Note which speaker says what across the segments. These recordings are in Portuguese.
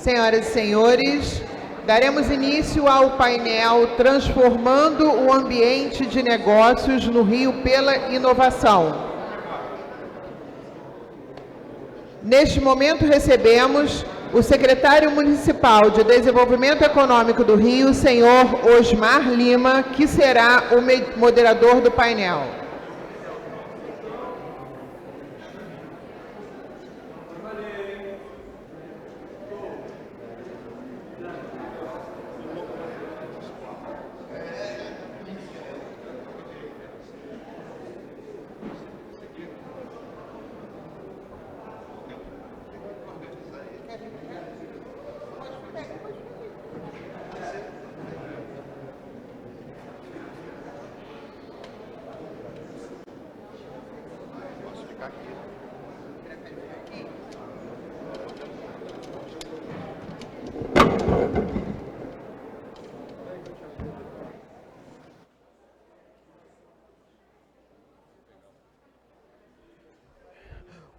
Speaker 1: Senhoras e senhores, daremos início ao painel Transformando o Ambiente de Negócios no Rio pela Inovação. Neste momento recebemos o secretário municipal de Desenvolvimento Econômico do Rio, senhor Osmar Lima, que será o moderador do painel.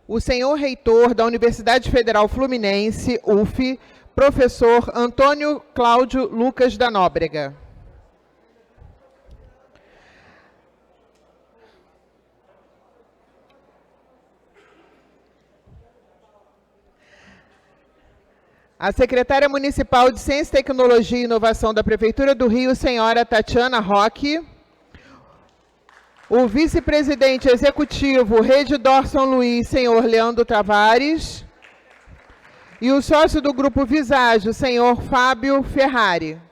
Speaker 1: O senhor reitor da Universidade Federal Fluminense, UF, professor Antônio Cláudio Lucas da Nóbrega. A secretária municipal de Ciência, Tecnologia e Inovação da Prefeitura do Rio, senhora Tatiana Roque. O vice-presidente executivo Rede D'Or São Luís, senhor Leandro Tavares. E o sócio do Grupo Visage, senhor Fábio Ferrari.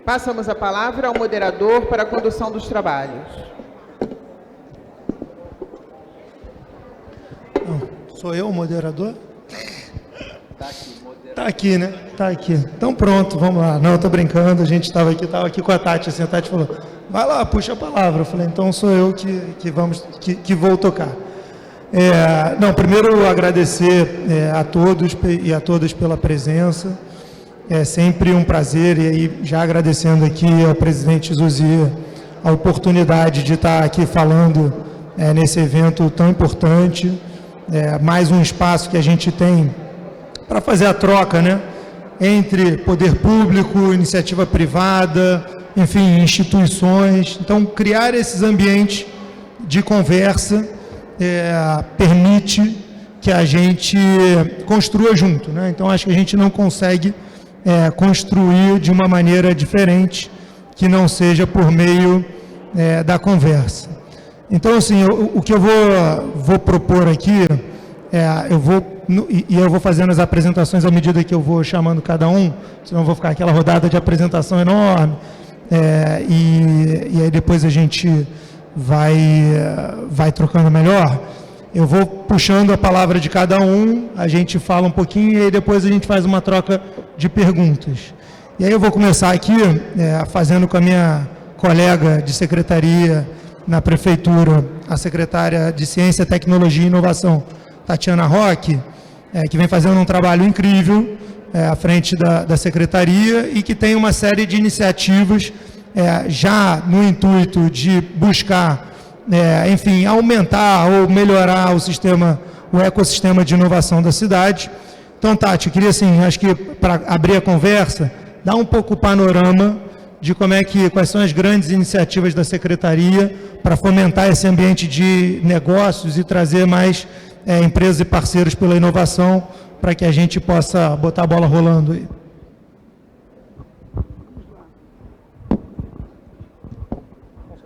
Speaker 1: Passamos a palavra ao moderador para a condução dos trabalhos.
Speaker 2: Sou eu o moderador? Tá aqui, né? Tá aqui. Então pronto, vamos lá. Não, eu tô brincando, a gente estava aqui com a Tati, assim, a Tati falou, vai lá, puxa a palavra. Eu falei, então sou eu que vou tocar. Não, primeiro agradecer a todos e a todas pela presença. É sempre um prazer, e aí já agradecendo aqui ao presidente Zuzi a oportunidade de estar aqui falando nesse evento tão importante, mais um espaço que a gente tem para fazer a troca, né, entre poder público, iniciativa privada, enfim, instituições. Então, criar esses ambientes de conversa permite que a gente construa junto, né? Então, acho que a gente não consegue construir de uma maneira diferente que não seja por meio da conversa. Então, assim, o que eu vou propor aqui, eu vou fazendo as apresentações à medida que eu vou chamando cada um, senão eu vou ficar aquela rodada de apresentação enorme, e aí depois a gente vai trocando melhor. Eu vou puxando a palavra de cada um, a gente fala um pouquinho e aí depois a gente faz uma troca de perguntas. E aí eu vou começar aqui fazendo com a minha colega de secretaria na Prefeitura, a secretária de Ciência, Tecnologia e Inovação, Tatiana Roque, que vem fazendo um trabalho incrível à frente da secretaria e que tem uma série de iniciativas já no intuito de buscar enfim, aumentar ou melhorar o ecossistema de inovação da cidade. Então, Tati, eu queria, assim, acho que para abrir a conversa, dar um pouco o panorama de quais são as grandes iniciativas da Secretaria para fomentar esse ambiente de negócios e trazer mais empresas e parceiros pela inovação para que a gente possa botar a bola rolando aí.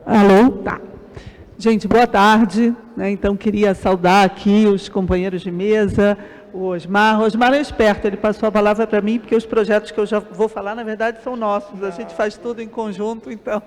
Speaker 3: Alô? Tá. Gente, boa tarde. Então, queria saudar aqui os companheiros de mesa, O Osmar é esperto, ele passou a palavra para mim, porque os projetos que eu já vou falar, na verdade, são nossos. A gente faz tudo em conjunto, então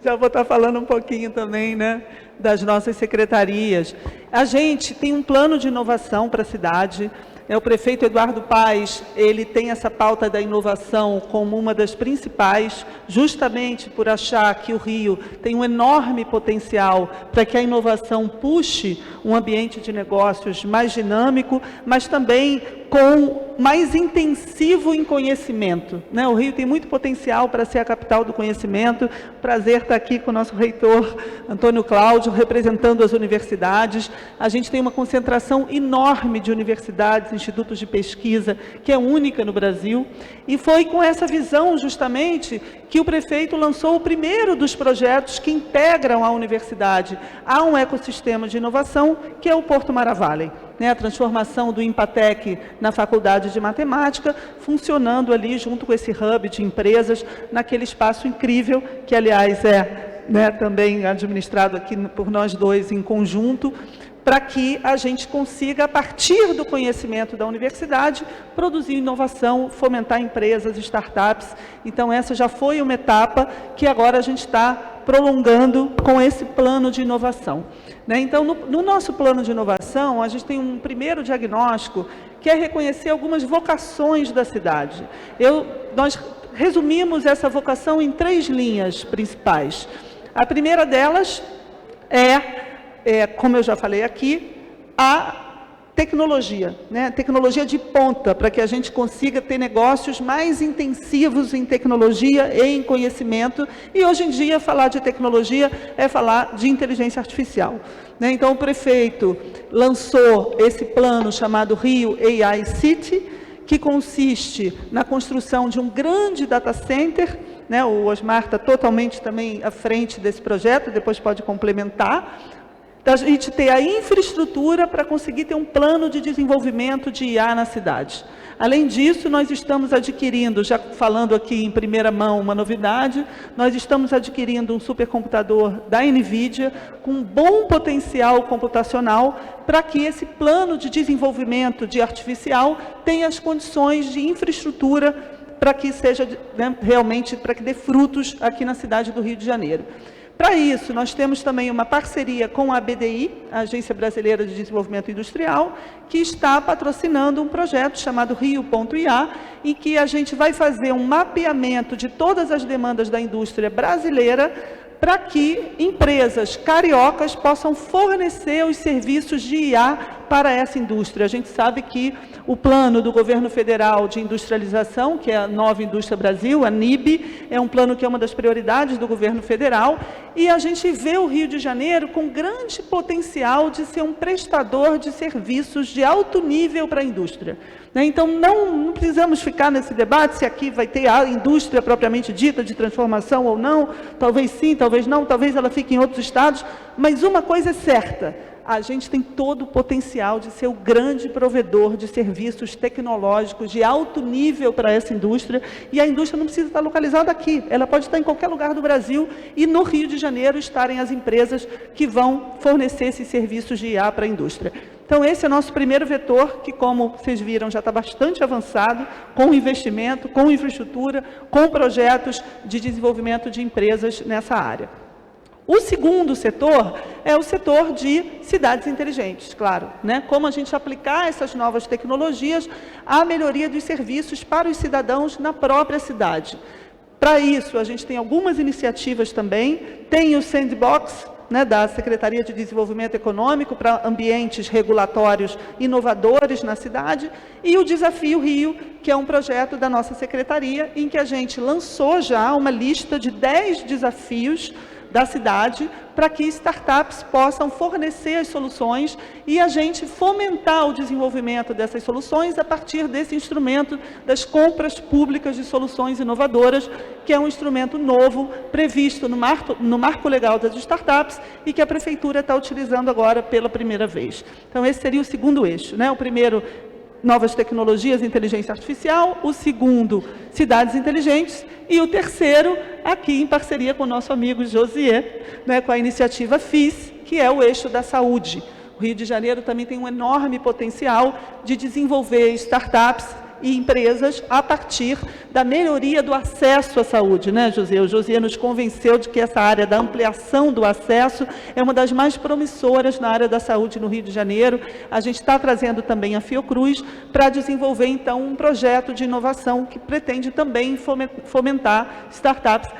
Speaker 3: já vou estar falando um pouquinho também, né, das nossas secretarias. A gente tem um plano de inovação para a cidade. O prefeito Eduardo Paes, ele tem essa pauta da inovação como uma das principais, justamente por achar que o Rio tem um enorme potencial para que a inovação puxe um ambiente de negócios mais dinâmico, mas também com mais intensivo em conhecimento, né? O Rio tem muito potencial para ser a capital do conhecimento. Prazer estar aqui com o nosso reitor, Antônio Cláudio, representando as universidades. A gente tem uma concentração enorme de universidades, institutos de pesquisa, que é única no Brasil. E foi com essa visão, justamente, que o prefeito lançou o primeiro dos projetos que integram a universidade a um ecossistema de inovação, que é o Porto Maravallen, né? A transformação do Empatec na Faculdade de Matemática, funcionando ali junto com esse hub de empresas, naquele espaço incrível, que, aliás, é, né, também administrado aqui por nós dois em conjunto, para que a gente consiga, a partir do conhecimento da universidade, produzir inovação, fomentar empresas, startups. Então, essa já foi uma etapa que agora a gente está prolongando com esse plano de inovação, né? Então, no nosso plano de inovação, a gente tem um primeiro diagnóstico, que é reconhecer algumas vocações da cidade. Nós resumimos essa vocação em 3 linhas principais. A primeira delas como eu já falei aqui, a tecnologia, né? Tecnologia de ponta, para que a gente consiga ter negócios mais intensivos em tecnologia e em conhecimento. E hoje em dia, falar de tecnologia é falar de inteligência artificial, né? Então, o prefeito lançou esse plano chamado Rio AI City, que consiste na construção de um grande data center, né? O Osmar está totalmente também à frente desse projeto, depois pode complementar, da gente ter a infraestrutura para conseguir ter um plano de desenvolvimento de IA na cidade. Além disso, nós estamos adquirindo, já falando aqui em primeira mão uma novidade, nós estamos adquirindo um supercomputador da NVIDIA com bom potencial computacional para que esse plano de desenvolvimento de artificial tenha as condições de infraestrutura para que seja, né, realmente, para que dê frutos aqui na cidade do Rio de Janeiro. Para isso, nós temos também uma parceria com a BDI, a Agência Brasileira de Desenvolvimento Industrial, que está patrocinando um projeto chamado Rio.IA, em que a gente vai fazer um mapeamento de todas as demandas da indústria brasileira para que empresas cariocas possam fornecer os serviços de IA para essa indústria. A gente sabe que o plano do governo federal de industrialização, que é a Nova Indústria Brasil, a NIB, é um plano que é uma das prioridades do governo federal, e a gente vê o Rio de Janeiro com grande potencial de ser um prestador de serviços de alto nível para a indústria, né? Então, não precisamos ficar nesse debate se aqui vai ter a indústria propriamente dita de transformação ou não, talvez sim, talvez não, talvez ela fique em outros estados, mas uma coisa é certa: a gente tem todo o potencial de ser o grande provedor de serviços tecnológicos de alto nível para essa indústria, e a indústria não precisa estar localizada aqui, ela pode estar em qualquer lugar do Brasil, e no Rio de Janeiro estarem as empresas que vão fornecer esses serviços de IA para a indústria. Então, esse é o nosso primeiro vetor, que, como vocês viram, já está bastante avançado, com investimento, com infraestrutura, com projetos de desenvolvimento de empresas nessa área. O segundo setor é o setor de cidades inteligentes, claro, né? Como a gente aplicar essas novas tecnologias à melhoria dos serviços para os cidadãos na própria cidade. Para isso, a gente tem algumas iniciativas também, tem o Sandbox, né, da Secretaria de Desenvolvimento Econômico para ambientes regulatórios inovadores na cidade, e o Desafio Rio, que é um projeto da nossa secretaria, em que a gente lançou já uma lista de 10 desafios da cidade para que startups possam fornecer as soluções e a gente fomentar o desenvolvimento dessas soluções a partir desse instrumento das compras públicas de soluções inovadoras, que é um instrumento novo previsto no marco legal das startups e que a Prefeitura está utilizando agora pela primeira vez. Então, esse seria o segundo eixo, né? O primeiro, novas tecnologias, inteligência artificial; o segundo, cidades inteligentes; e o terceiro, aqui em parceria com o nosso amigo Josier, né, com a iniciativa FIS, que é o eixo da saúde. O Rio de Janeiro também tem um enorme potencial de desenvolver startups e empresas a partir da melhoria do acesso à saúde, né, José? O José nos convenceu de que essa área da ampliação do acesso é uma das mais promissoras na área da saúde no Rio de Janeiro. A gente está trazendo também a Fiocruz para desenvolver, então, um projeto de inovação que pretende também fomentar startups.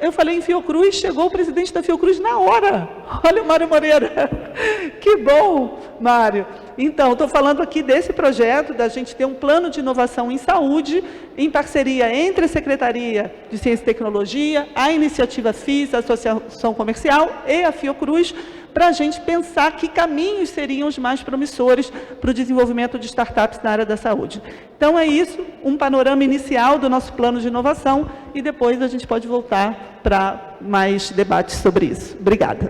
Speaker 3: Eu falei em Fiocruz, chegou o presidente da Fiocruz na hora. Olha o Mário Moreira. Que bom, Mário. Então, estou falando aqui desse projeto, da gente ter um plano de inovação em saúde, em parceria entre a Secretaria de Ciência e Tecnologia, a Iniciativa FIS, a Associação Comercial e a Fiocruz, para a gente pensar que caminhos seriam os mais promissores para o desenvolvimento de startups na área da saúde. Então, é isso, um panorama inicial do nosso plano de inovação, e depois a gente pode voltar para mais debates sobre isso. Obrigada.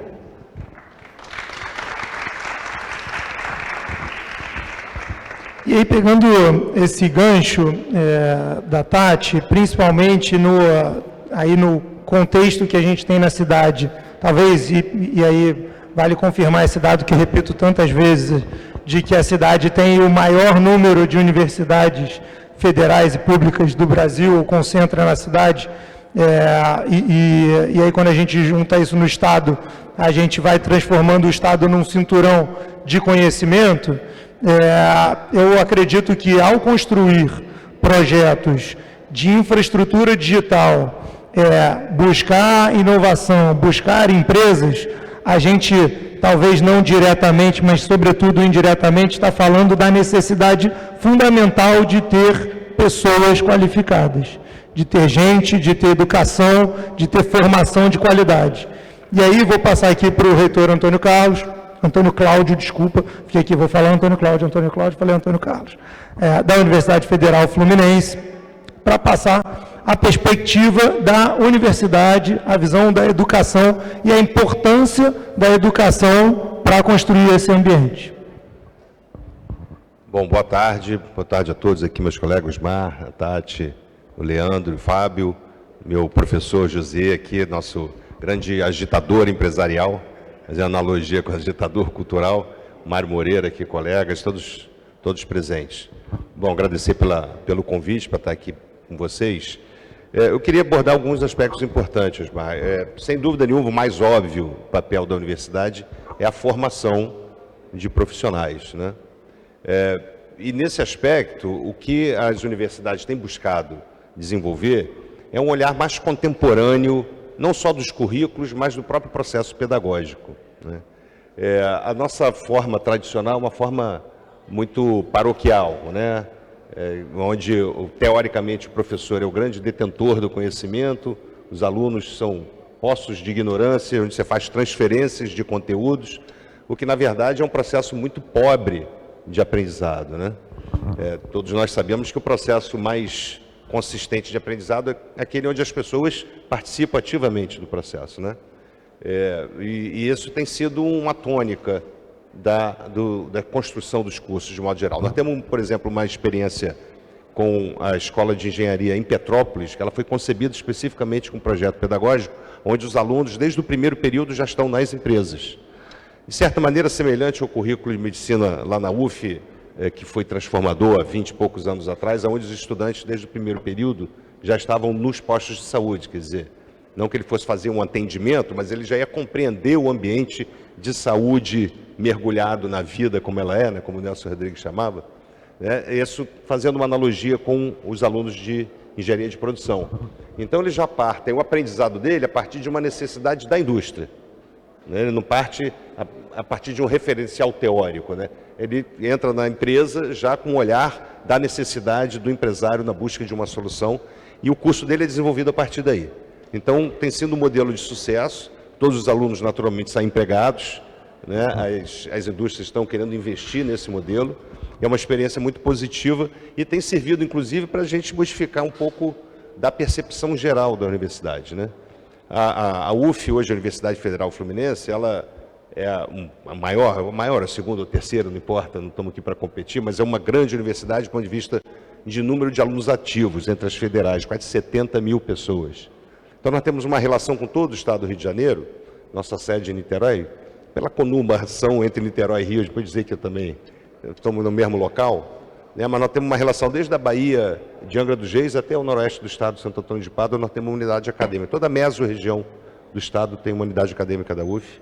Speaker 2: E aí, pegando esse gancho da Tati, principalmente aí no contexto que a gente tem na cidade, talvez, e aí vale confirmar esse dado que repito tantas vezes, de que a cidade tem o maior número de universidades federais e públicas do Brasil, concentra na cidade, e aí quando a gente junta isso no Estado, a gente vai transformando o Estado num cinturão de conhecimento. Eu acredito que ao construir projetos de infraestrutura digital, buscar inovação, buscar empresas, a gente, talvez não diretamente, mas sobretudo indiretamente, está falando da necessidade fundamental de ter pessoas qualificadas, de ter gente, de ter educação, de ter formação de qualidade. E aí vou passar aqui para o reitor Antônio Cláudio, desculpa, fiquei aqui, vou falar Antônio Cláudio, falei Antônio Carlos, da Universidade Federal Fluminense, para passar a perspectiva da universidade, a visão da educação e a importância da educação para construir esse ambiente.
Speaker 4: Bom, boa tarde a todos aqui, meus colegas, Mar, a Tati, o Leandro, o Fábio, meu professor José aqui, nosso grande agitador empresarial, fazendo analogia com o agitador cultural, Mário Moreira aqui, colegas, todos presentes. Bom, agradecer pelo convite para estar aqui com vocês. Eu queria abordar alguns aspectos importantes, Mar. Sem dúvida nenhuma, o mais óbvio papel da universidade é a formação de profissionais, né? E nesse aspecto, o que as universidades têm buscado desenvolver é um olhar mais contemporâneo, não só dos currículos, mas do próprio processo pedagógico, né? A nossa forma tradicional é uma forma muito paroquial, né? Onde, teoricamente, o professor é o grande detentor do conhecimento, os alunos são poços de ignorância, onde você faz transferências de conteúdos, o que, na verdade, é um processo muito pobre de aprendizado, né? Todos nós sabemos que o processo mais consistente de aprendizado é aquele onde as pessoas participam ativamente do processo, né? E isso tem sido uma tônica da construção dos cursos, de modo geral. Nós temos, por exemplo, uma experiência com a Escola de Engenharia em Petrópolis, que ela foi concebida especificamente com um projeto pedagógico, onde os alunos, desde o primeiro período, já estão nas empresas. De certa maneira, semelhante ao currículo de medicina lá na UF, que foi transformador há 20 e poucos anos atrás, onde os estudantes, desde o primeiro período, já estavam nos postos de saúde, quer dizer, não que ele fosse fazer um atendimento, mas ele já ia compreender o ambiente de saúde mergulhado na vida como ela é, né, como o Nelson Rodrigues chamava, né, isso fazendo uma analogia com os alunos de engenharia de produção. Então, ele já parte, o aprendizado dele a partir de uma necessidade da indústria, né, ele não parte a partir de um referencial teórico, né, ele entra na empresa já com o olhar da necessidade do empresário na busca de uma solução, e o curso dele é desenvolvido a partir daí. Então, tem sido um modelo de sucesso, todos os alunos naturalmente saem empregados, né? As indústrias estão querendo investir nesse modelo, é uma experiência muito positiva e tem servido, inclusive, para a gente modificar um pouco da percepção geral da universidade, né? A UF, hoje, a Universidade Federal Fluminense, ela é a maior, a segunda ou terceira, não importa, não estamos aqui para competir, mas é uma grande universidade do ponto de vista de número de alunos ativos entre as federais, quase 70 mil pessoas. Então, nós temos uma relação com todo o estado do Rio de Janeiro, nossa sede em Niterói, pela conurbação entre Niterói e Rio, depois dizer que eu também estamos no mesmo local, né? Mas nós temos uma relação desde a Bahia de Angra dos Reis até o noroeste do estado, Santo Antônio de Pádua, nós temos uma unidade acadêmica. Toda a mesorregião do estado tem uma unidade acadêmica da UF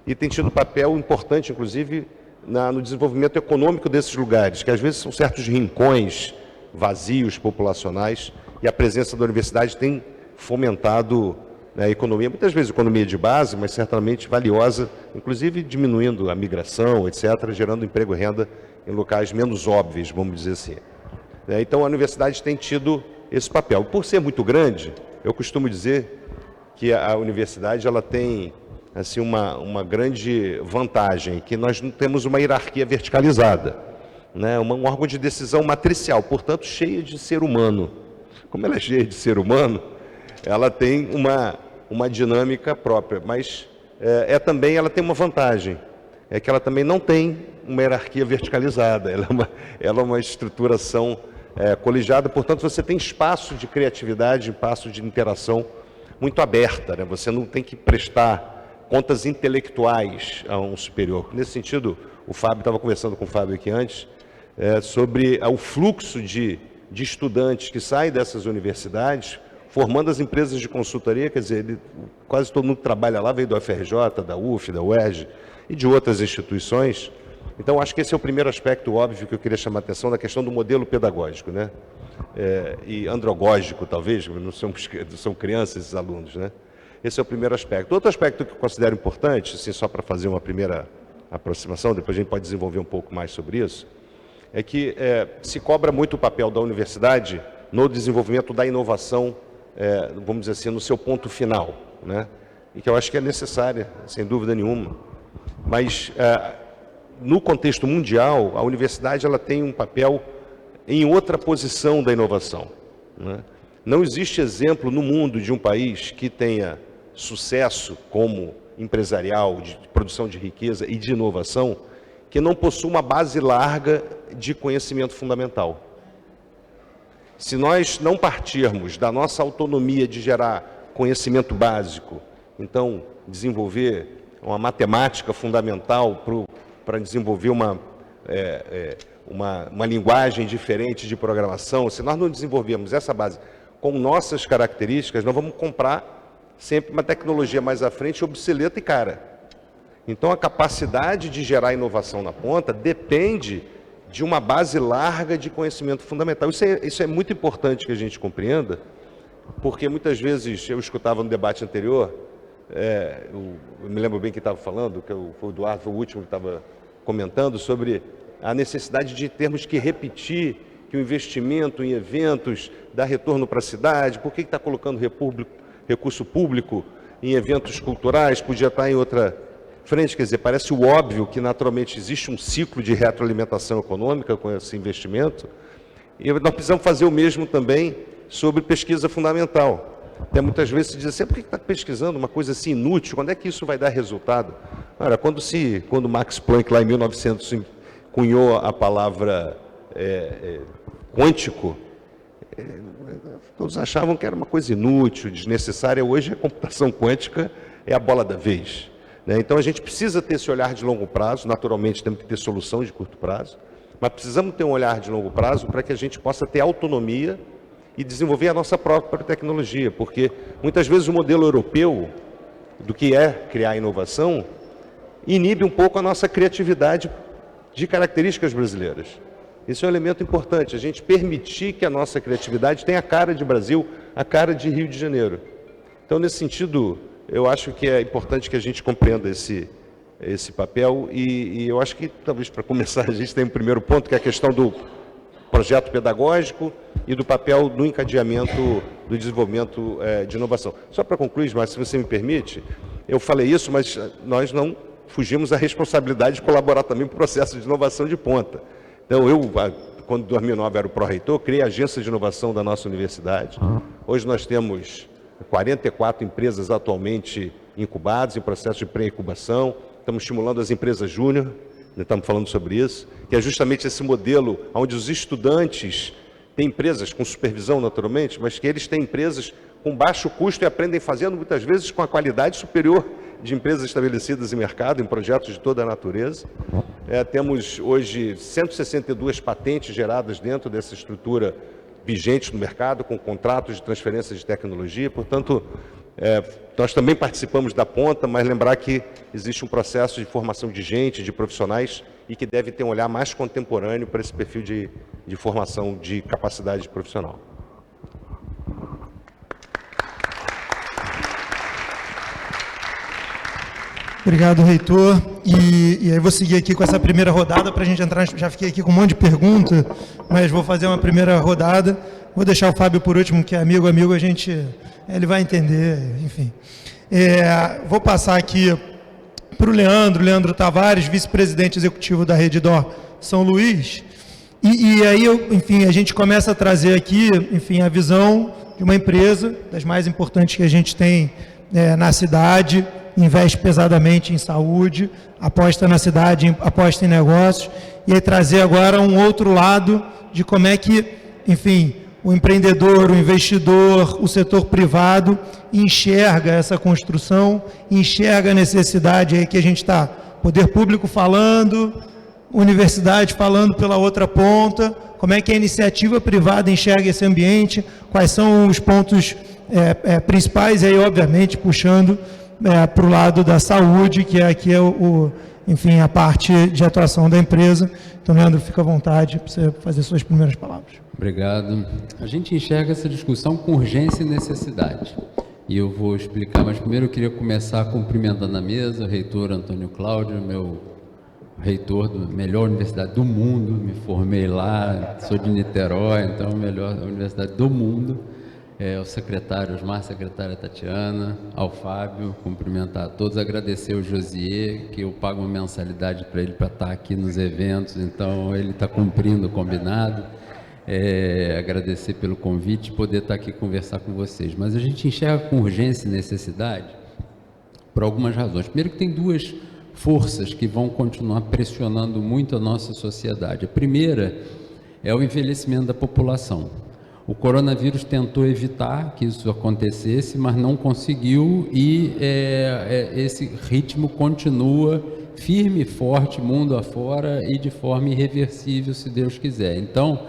Speaker 4: e tem tido um papel importante, inclusive, no desenvolvimento econômico desses lugares, que às vezes são certos rincões vazios populacionais, e a presença da universidade tem fomentado, né, a economia, muitas vezes economia de base, mas certamente valiosa, inclusive diminuindo a migração, etc., gerando emprego e renda em locais menos óbvios, vamos dizer assim. Então, a universidade tem tido esse papel. Por ser muito grande, eu costumo dizer que a universidade ela tem assim, uma grande vantagem, que nós não temos uma hierarquia verticalizada, né? Um órgão de decisão matricial, portanto, cheia de ser humano. Como ela é cheia de ser humano, ela tem uma dinâmica própria, mas também ela tem uma vantagem, é que ela também não tem uma hierarquia verticalizada, ela é uma estruturação colegiada, portanto, você tem espaço de criatividade, espaço de interação muito aberta, né? Você não tem que prestar contas intelectuais a um superior. Nesse sentido, o Fábio, estava conversando com o Fábio aqui antes, sobre o fluxo de estudantes que saem dessas universidades, formando as empresas de consultoria, quer dizer, quase todo mundo que trabalha lá veio do UFRJ, da UF, da UERJ e de outras instituições. Então, acho que esse é o primeiro aspecto óbvio que eu queria chamar a atenção, da questão do modelo pedagógico, né? E andragógico, talvez, não são crianças esses alunos, né? Esse é o primeiro aspecto. Outro aspecto que eu considero importante, assim, só para fazer uma primeira aproximação, depois a gente pode desenvolver um pouco mais sobre isso, é que se cobra muito o papel da universidade no desenvolvimento da inovação, vamos dizer assim, no seu ponto final, né? E que eu acho que é necessária, sem dúvida nenhuma. Mas, no contexto mundial, a universidade ela tem um papel em outra posição da inovação, né? Não existe exemplo no mundo de um país que tenha sucesso como empresarial, de produção de riqueza e de inovação, que não possua uma base larga de conhecimento fundamental. Se nós não partirmos da nossa autonomia de gerar conhecimento básico, então desenvolver uma matemática fundamental para desenvolver uma linguagem diferente de programação, se nós não desenvolvermos essa base com nossas características, nós vamos comprar sempre uma tecnologia mais à frente, obsoleta e cara. Então, a capacidade de gerar inovação na ponta depende de uma base larga de conhecimento fundamental. Isso é muito importante que a gente compreenda, porque muitas vezes eu escutava no debate anterior, eu me lembro bem que estava falando, que foi o Eduardo, foi o último que estava comentando, sobre a necessidade de termos que repetir que o investimento em eventos dá retorno para a cidade, por que está colocando recurso público em eventos culturais, podia estar em outra frente, quer dizer, parece o óbvio que naturalmente existe um ciclo de retroalimentação econômica com esse investimento, e nós precisamos fazer o mesmo também sobre pesquisa fundamental. Até muitas vezes se diz assim, por que está pesquisando uma coisa assim inútil, quando é que isso vai dar resultado? Ora, quando Max Planck, lá em 1900, cunhou a palavra quântico, todos achavam que era uma coisa inútil, desnecessária. Hoje a computação quântica é a bola da vez, né? Então a gente precisa ter esse olhar de longo prazo, naturalmente temos que ter solução de curto prazo, mas precisamos ter um olhar de longo prazo para que a gente possa ter autonomia e desenvolver a nossa própria tecnologia, porque muitas vezes o modelo europeu do que é criar inovação inibe um pouco a nossa criatividade de características brasileiras. Esse é um elemento importante, a gente permitir que a nossa criatividade tenha a cara de Brasil, a cara de Rio de Janeiro. Então, nesse sentido, eu acho que é importante que a gente compreenda esse papel e eu acho que, talvez, para começar, a gente tem um primeiro ponto, que é a questão do projeto pedagógico e do papel do encadeamento do desenvolvimento de inovação. Só para concluir, mas se você me permite, eu falei isso, mas nós não fugimos à responsabilidade de colaborar também para o processo de inovação de ponta. Então, quando em 2009 era o pró-reitor, criei a agência de inovação da nossa universidade. Hoje nós temos 44 empresas atualmente incubadas, em processo de pré-incubação. Estamos estimulando as empresas júnior, estamos falando sobre isso, que é justamente esse modelo onde os estudantes têm empresas com supervisão, naturalmente, mas que eles têm empresas com baixo custo e aprendem fazendo, muitas vezes, com a qualidade superior de empresas estabelecidas em mercado, em projetos de toda a natureza. Temos hoje 162 patentes geradas dentro dessa estrutura vigente no mercado, com contratos de transferência de tecnologia. Portanto, nós também participamos da ponta, mas lembrar que existe um processo de formação de gente, de profissionais, e que deve ter um olhar mais contemporâneo para esse perfil de formação de capacidade profissional.
Speaker 2: Obrigado, reitor. E aí vou seguir aqui com essa primeira rodada para a gente entrar. Já fiquei aqui com um monte de perguntas, mas vou fazer uma primeira rodada. Vou deixar o Fábio por último, que é amigo, ele vai entender, enfim. Vou passar aqui para o Leandro Tavares, vice-presidente executivo da Redditor São Luís. E aí, enfim, a gente começa a trazer aqui, enfim, a visão de uma empresa, das mais importantes que a gente tem na cidade, investe pesadamente em saúde, aposta na cidade, aposta em negócios, e aí trazer agora um outro lado de como é que, enfim, o empreendedor, o investidor, o setor privado enxerga essa construção, enxerga a necessidade aí que a gente está, poder público falando, universidade falando pela outra ponta, como é que a iniciativa privada enxerga esse ambiente, quais são os pontos principais, e aí, obviamente, puxando para o lado da saúde, que aqui enfim, a parte de atuação da empresa. Então, Leandro, fica à vontade para você fazer suas primeiras palavras.
Speaker 5: Obrigado. A gente enxerga essa discussão com urgência e necessidade. E eu vou explicar, mas primeiro eu queria começar cumprimentando a mesa, o reitor Antônio Cláudio, meu reitor da melhor universidade do mundo, me formei lá, sou de Niterói, então a melhor universidade do mundo. Ao secretário Osmar, a secretária Tatiana, ao Fábio, cumprimentar a todos, agradecer ao Josier, que eu pago uma mensalidade para ele para estar aqui nos eventos, então ele está cumprindo o combinado. Agradecer pelo convite, poder estar aqui conversar com vocês. Mas a gente enxerga com urgência e necessidade por algumas razões. Primeiro, que tem duas forças que vão continuar pressionando muito a nossa sociedade. A primeira é o envelhecimento da população. O coronavírus tentou evitar que isso acontecesse, mas não conseguiu, e esse ritmo continua firme e forte, mundo afora, e de forma irreversível, se Deus quiser. Então,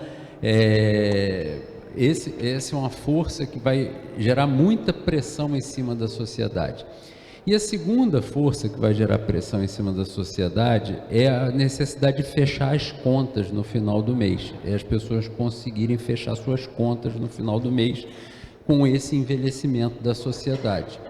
Speaker 5: essa é uma força que vai gerar muita pressão em cima da sociedade. E a segunda força que vai gerar pressão em cima da sociedade é a necessidade de fechar as contas no final do mês. É as pessoas conseguirem fechar suas contas no final do mês com esse envelhecimento da sociedade.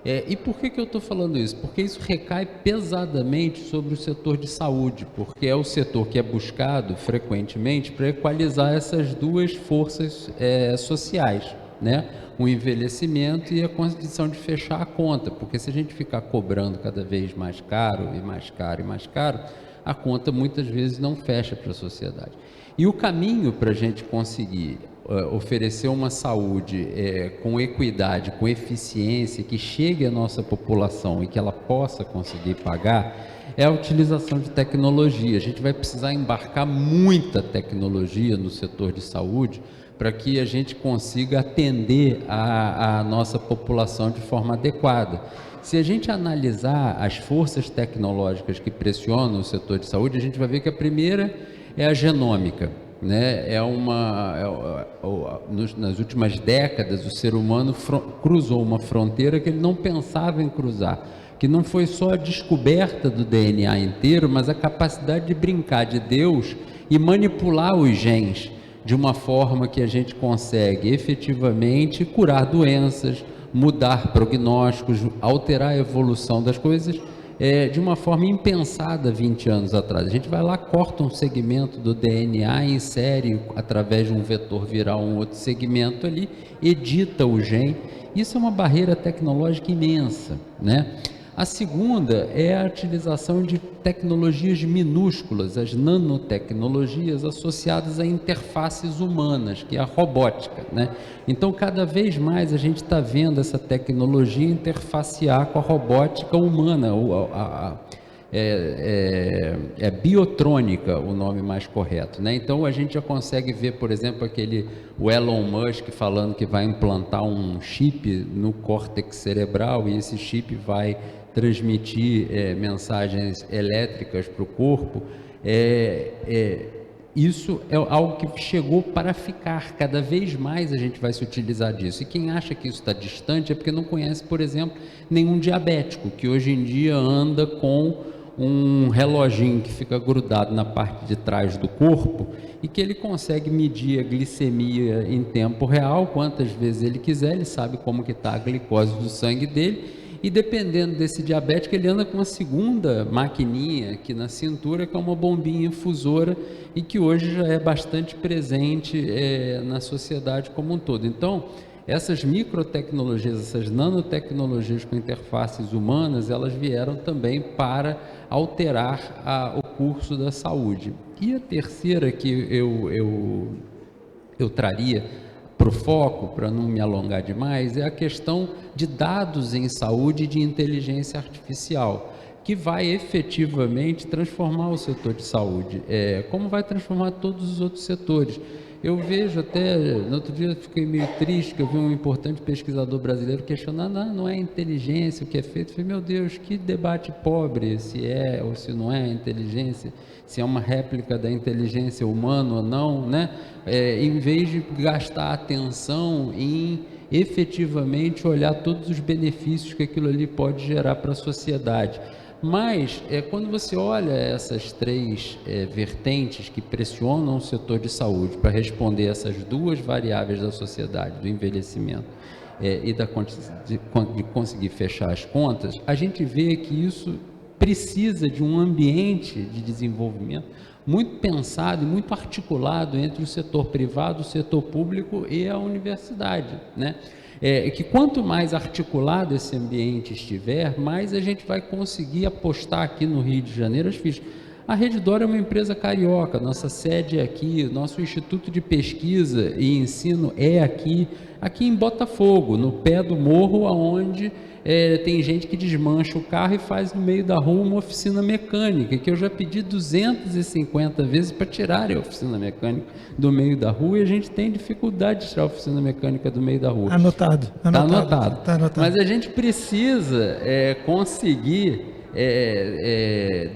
Speaker 5: E por que eu estou falando isso? Porque isso recai pesadamente sobre o setor de saúde, porque é o setor que é buscado frequentemente para equalizar essas duas forças sociais, né? O envelhecimento e a condição de fechar a conta, porque se a gente ficar cobrando cada vez mais caro e mais caro e mais caro, a conta muitas vezes não fecha para a sociedade. E o caminho para a gente conseguir oferecer uma saúde com equidade, com eficiência, que chegue à nossa população e que ela possa conseguir pagar, é a utilização de tecnologia. A gente vai precisar embarcar muita tecnologia no setor de saúde para que a gente consiga atender a nossa população de forma adequada. Se a gente analisar as forças tecnológicas que pressionam o setor de saúde, a gente vai ver que a primeira é a genômica, né? Nas últimas décadas, o ser humano cruzou uma fronteira que ele não pensava em cruzar, que não foi só a descoberta do DNA inteiro, mas a capacidade de brincar de Deus e manipular os genes de uma forma que a gente consegue efetivamente curar doenças, mudar prognósticos, alterar a evolução das coisas de uma forma impensada 20 anos atrás. A gente vai lá, corta um segmento do DNA, insere através de um vetor viral um outro segmento ali, edita o gene. Isso é uma barreira tecnológica imensa, né? A segunda é a utilização de tecnologias minúsculas, as nanotecnologias associadas a interfaces humanas, que é a robótica, né? Então, cada vez mais a gente está vendo essa tecnologia interfacear com a robótica humana, biotrônica o nome mais correto, né? Então a gente já consegue ver, por exemplo, o Elon Musk falando que vai implantar um chip no córtex cerebral, e esse chip vai transmitir mensagens elétricas para o corpo, isso é algo que chegou para ficar. Cada vez mais a gente vai se utilizar disso. E quem acha que isso está distante é porque não conhece, por exemplo, nenhum diabético, que hoje em dia anda com um reloginho que fica grudado na parte de trás do corpo e que ele consegue medir a glicemia em tempo real, quantas vezes ele quiser, ele sabe como que está a glicose do sangue dele, e dependendo desse diabético, ele anda com uma segunda maquininha aqui na cintura, que é uma bombinha infusora e que hoje já é bastante presente na sociedade como um todo. Então, essas microtecnologias, essas nanotecnologias com interfaces humanas, elas vieram também para alterar o curso da saúde. E a terceira que eu traria para o foco, para não me alongar demais, é a questão de dados em saúde e de inteligência artificial, que vai efetivamente transformar o setor de saúde, como vai transformar todos os outros setores. Eu vejo até, no outro dia fiquei meio triste, que eu vi um importante pesquisador brasileiro questionando, não é inteligência o que é feito. Eu falei, meu Deus, que debate pobre, se é ou se não é inteligência, se é uma réplica da inteligência humana ou não, né? Em vez de gastar atenção em efetivamente olhar todos os benefícios que aquilo ali pode gerar para a sociedade. Mas, quando você olha essas três vertentes que pressionam o setor de saúde para responder essas duas variáveis da sociedade, do envelhecimento e de conseguir fechar as contas, a gente vê que isso precisa de um ambiente de desenvolvimento muito pensado e muito articulado entre o setor privado, o setor público e a universidade, né? Que quanto mais articulado esse ambiente estiver, mais a gente vai conseguir apostar aqui no Rio de Janeiro as fichas. A Redditor é uma empresa carioca, nossa sede é aqui, nosso Instituto de Pesquisa e Ensino é aqui em Botafogo, no pé do morro, onde tem gente que desmancha o carro e faz no meio da rua uma oficina mecânica, que eu já pedi 250 vezes para tirar a oficina mecânica do meio da rua, e a gente tem dificuldade de tirar a oficina mecânica do meio da rua.
Speaker 2: Anotado.
Speaker 5: Mas a gente precisa conseguir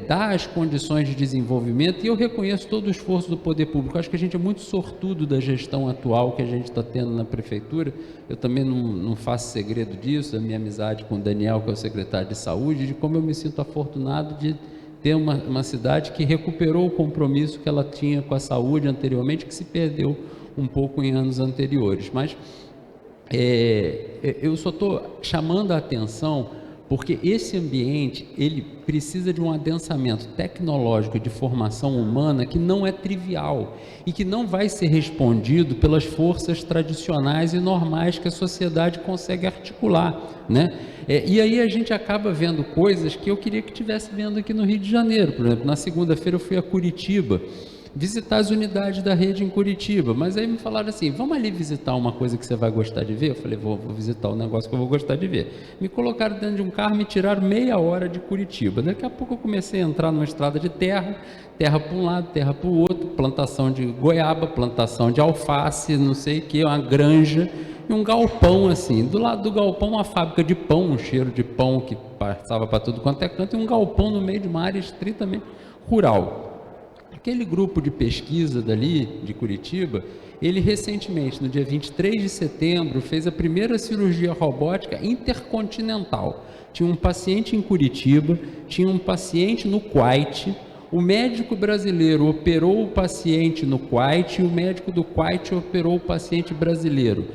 Speaker 5: dar as condições de desenvolvimento, e eu reconheço todo o esforço do poder público. Acho que a gente é muito sortudo da gestão atual que a gente está tendo na prefeitura. Eu também não faço segredo disso, da minha amizade com o Daniel, que é o secretário de saúde, de como eu me sinto afortunado de ter uma cidade que recuperou o compromisso que ela tinha com a saúde anteriormente, que se perdeu um pouco em anos anteriores. Mas eu só estou chamando a atenção porque esse ambiente, ele precisa de um adensamento tecnológico de formação humana que não é trivial e que não vai ser respondido pelas forças tradicionais e normais que a sociedade consegue articular, né? E aí a gente acaba vendo coisas que eu queria que estivesse vendo aqui no Rio de Janeiro. Por exemplo, na segunda-feira eu fui a Curitiba visitar as unidades da rede em Curitiba, mas aí me falaram assim, vamos ali visitar uma coisa que você vai gostar de ver? Eu falei, vou visitar um negócio que eu vou gostar de ver. Me colocaram dentro de um carro, me tiraram meia hora de Curitiba. Daqui a pouco eu comecei a entrar numa estrada de terra para um lado, terra para o outro, plantação de goiaba, plantação de alface, não sei o que, uma granja e um galpão assim. Do lado do galpão uma fábrica de pão, um cheiro de pão que passava para tudo quanto é canto, e um galpão no meio de uma área estritamente rural. Aquele grupo de pesquisa dali, de Curitiba, ele recentemente, no dia 23 de setembro, fez a primeira cirurgia robótica intercontinental. Tinha um paciente em Curitiba, tinha um paciente no Kuwait, o médico brasileiro operou o paciente no Kuwait e o médico do Kuwait operou o paciente brasileiro.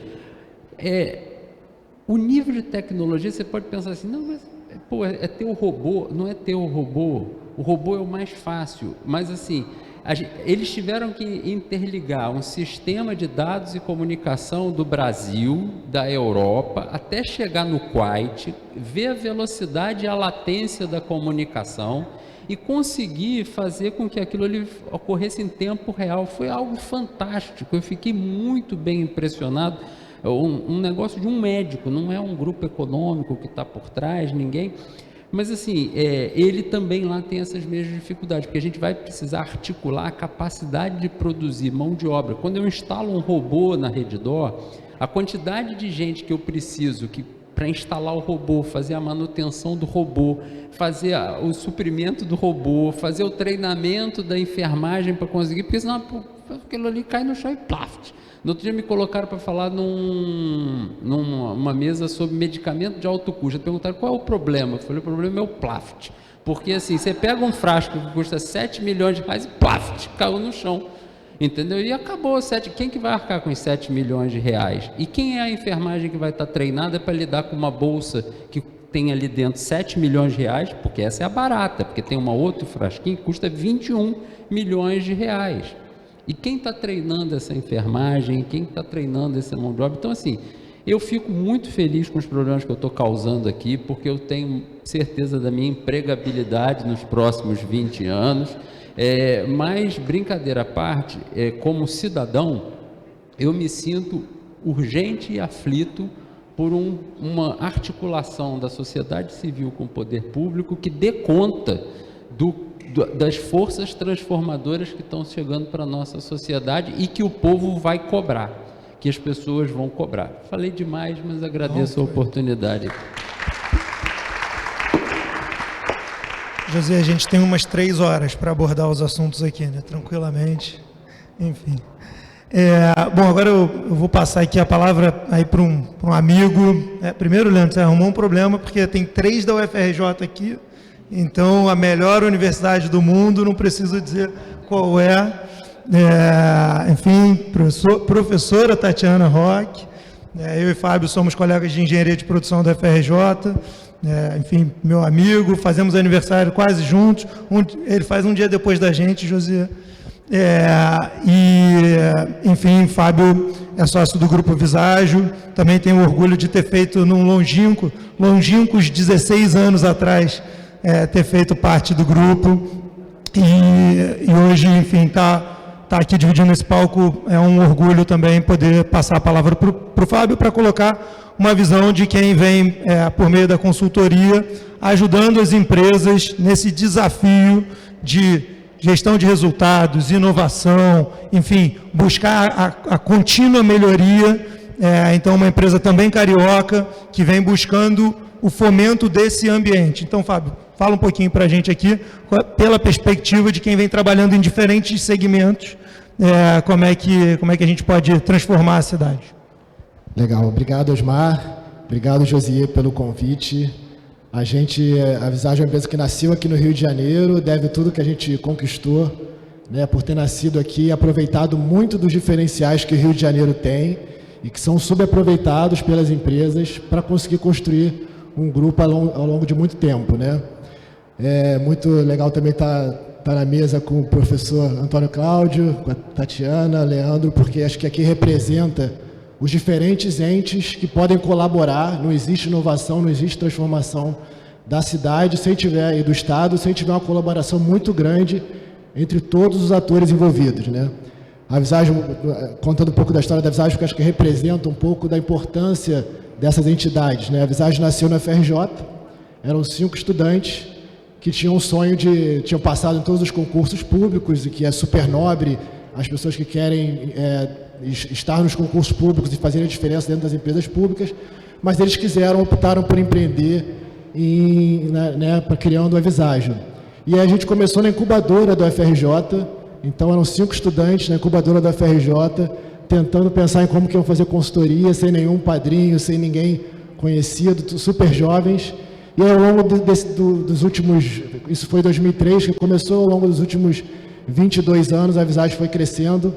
Speaker 5: O nível de tecnologia, você pode pensar assim, não, mas é ter o robô, não é ter o robô é o mais fácil, mas assim, eles tiveram que interligar um sistema de dados e comunicação do Brasil, da Europa, até chegar no Kuwait, ver a velocidade e a latência da comunicação e conseguir fazer com que aquilo ali ocorresse em tempo real. Foi algo fantástico, eu fiquei muito bem impressionado. Um negócio de um médico, não é um grupo econômico que está por trás, ninguém. Mas assim, ele também lá tem essas mesmas dificuldades, porque a gente vai precisar articular a capacidade de produzir mão de obra. Quando eu instalo um robô na Redditor, a quantidade de gente que eu preciso que para instalar o robô, fazer a manutenção do robô, fazer o suprimento do robô, fazer o treinamento da enfermagem para conseguir, porque senão aquilo ali cai no chão e plaft. No outro dia me colocaram para falar numa mesa sobre medicamento de alto custo. Perguntaram qual é o problema. Eu falei, o problema é o plaft. Porque assim, você pega um frasco que custa 7 milhões de reais e plaft, caiu no chão. Entendeu? E acabou. Quem que vai arcar com os 7 milhões de reais? E quem é a enfermagem que vai estar treinada para lidar com uma bolsa que tem ali dentro 7 milhões de reais? Porque essa é a barata, porque tem uma outro frasquinho que custa 21 milhões de reais. E quem está treinando essa enfermagem? Quem está treinando essa mão de obra? Então, assim, eu fico muito feliz com os problemas que eu estou causando aqui, porque eu tenho certeza da minha empregabilidade nos próximos 20 anos. Mas, brincadeira à parte, como cidadão, eu me sinto urgente e aflito por uma articulação da sociedade civil com o poder público que dê conta das forças transformadoras que estão chegando para a nossa sociedade e que o povo vai cobrar, que as pessoas vão cobrar. Falei demais, mas agradeço a oportunidade.
Speaker 2: José, a gente tem umas 3 horas para abordar os assuntos aqui, né? Tranquilamente. Enfim. Bom, agora eu vou passar aqui a palavra aí para um amigo. Primeiro, Leandro, você arrumou um problema, porque tem 3 da UFRJ aqui, então a melhor universidade do mundo, não preciso dizer qual é. Enfim, professora Tatiana Roque, eu e Fábio somos colegas de engenharia de produção da UFRJ. Enfim, meu amigo, fazemos aniversário quase juntos, ele faz um dia depois da gente, José, enfim, Fábio é sócio do Grupo Viságio, também tenho orgulho de ter feito num longínquos 16 anos atrás, ter feito parte do grupo, e hoje, enfim, tá aqui dividindo esse palco, é um orgulho também poder passar a palavra para o Fábio, para colocar uma visão de quem vem, por meio da consultoria, ajudando as empresas nesse desafio de gestão de resultados, inovação, enfim, buscar a contínua melhoria. Então, uma empresa também carioca, que vem buscando o fomento desse ambiente. Então, Fábio, fala um pouquinho para a gente aqui, pela perspectiva de quem vem trabalhando em diferentes segmentos, como é que a gente pode transformar a cidade.
Speaker 6: Legal, obrigado, Osmar, obrigado, Josiê, pelo convite. A Viságio é uma empresa que nasceu aqui no Rio de Janeiro, deve tudo que a gente conquistou, né, por ter nascido aqui e aproveitado muito dos diferenciais que o Rio de Janeiro tem e que são subaproveitados pelas empresas para conseguir construir um grupo ao longo de muito tempo, né? É muito legal também estar na mesa com o professor Antônio Cláudio, com a Tatiana, Leandro, porque acho que aqui representa os diferentes entes que podem colaborar. Não existe inovação, não existe transformação da cidade e do Estado sem tiver uma colaboração muito grande entre todos os atores envolvidos, né? A Viságio, contando um pouco da história da Viságio, que acho que representa um pouco da importância dessas entidades, né? A Viságio nasceu na FRJ, eram 5 estudantes que tinham um sonho tinham passado em todos os concursos públicos, e que é super nobre as pessoas que querem estar nos concursos públicos e fazer a diferença dentro das empresas públicas, mas eles optaram por empreender criando a Viságio. E aí a gente começou na incubadora do FRJ, então eram 5 estudantes na incubadora da FRJ, tentando pensar em como que iam fazer consultoria, sem nenhum padrinho, sem ninguém conhecido, super jovens. E ao longo dos últimos, isso foi em 2003, que começou, ao longo dos últimos 22 anos, a Viságio foi crescendo.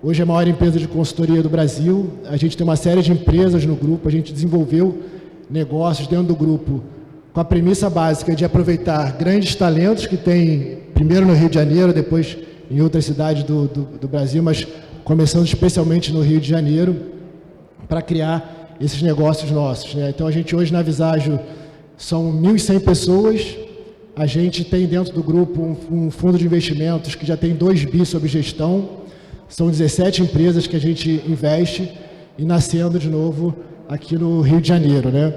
Speaker 6: Hoje é a maior empresa de consultoria do Brasil. A gente tem uma série de empresas no grupo, a gente desenvolveu negócios dentro do grupo com a premissa básica de aproveitar grandes talentos que tem, primeiro no Rio de Janeiro, depois em outras cidades do Brasil, mas começando especialmente no Rio de Janeiro, para criar esses negócios nossos, né? Então, a gente hoje na Viságio são 1.100 pessoas. A gente tem dentro do grupo um fundo de investimentos que já tem 2 bi sob gestão. São 17 empresas que a gente investe e nascendo de novo aqui no Rio de Janeiro, né?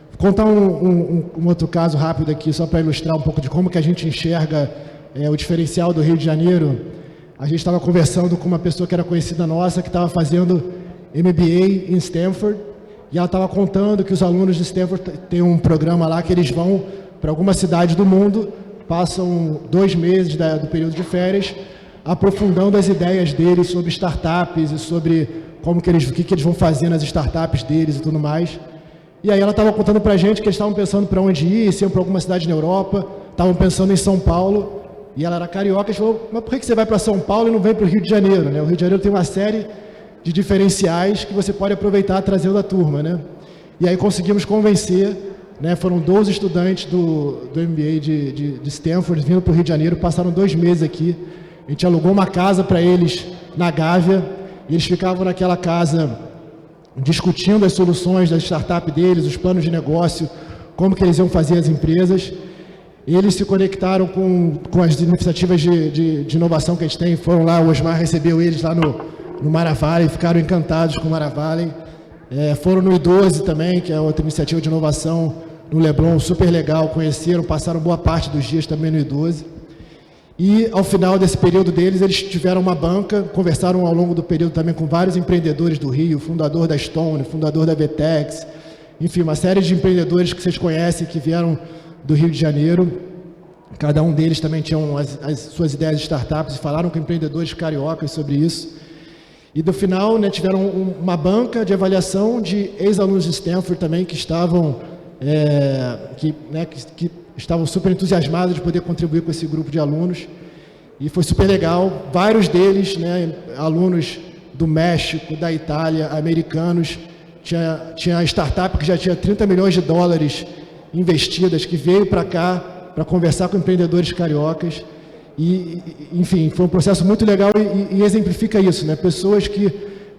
Speaker 6: Vou contar um outro caso rápido aqui, só para ilustrar um pouco de como que a gente enxerga o diferencial do Rio de Janeiro. A gente estava conversando com uma pessoa que era conhecida nossa, que estava fazendo MBA em Stanford, e ela estava contando que os alunos de Stanford têm um programa lá que eles vão para alguma cidade do mundo, passam 2 meses do período de férias, aprofundando as ideias deles sobre startups e sobre o que eles vão fazer nas startups deles e tudo mais. E aí ela estava contando para a gente que eles estavam pensando para onde ir, se iam para alguma cidade na Europa, estavam pensando em São Paulo, e ela era carioca, e falou, mas por que você vai para São Paulo e não vem para o Rio de Janeiro? Né? O Rio de Janeiro tem uma série de diferenciais que você pode aproveitar trazendo da turma. Né? E aí conseguimos convencer, né? Foram 12 estudantes do MBA de Stanford vindo para o Rio de Janeiro, passaram 2 meses aqui, a gente alugou uma casa para eles na Gávea, e eles ficavam naquela casa discutindo as soluções da startup deles, os planos de negócio, como que eles iam fazer as empresas. Eles se conectaram com as iniciativas de inovação que a gente tem, foram lá, o Osmar recebeu eles lá no Maravalli, ficaram encantados com o Maravalli. Foram no I12 também, que é outra iniciativa de inovação no Leblon, super legal, conheceram, passaram boa parte dos dias também no I12. E, ao final desse período deles, eles tiveram uma banca, conversaram ao longo do período também com vários empreendedores do Rio, fundador da Stone, fundador da Vetex, enfim, uma série de empreendedores que vocês conhecem, que vieram do Rio de Janeiro. Cada um deles também tinham as suas ideias de startups e falaram com empreendedores cariocas sobre isso. E, no final, né, tiveram uma banca de avaliação de ex-alunos de Stanford também, que estavam estavam super entusiasmados de poder contribuir com esse grupo de alunos, e foi super legal. Vários deles, né, alunos do México, da Itália, americanos, tinha startup que já tinha $30 milhões investidas, que veio para cá para conversar com empreendedores cariocas, e, enfim, foi um processo muito legal e exemplifica isso, né? Pessoas que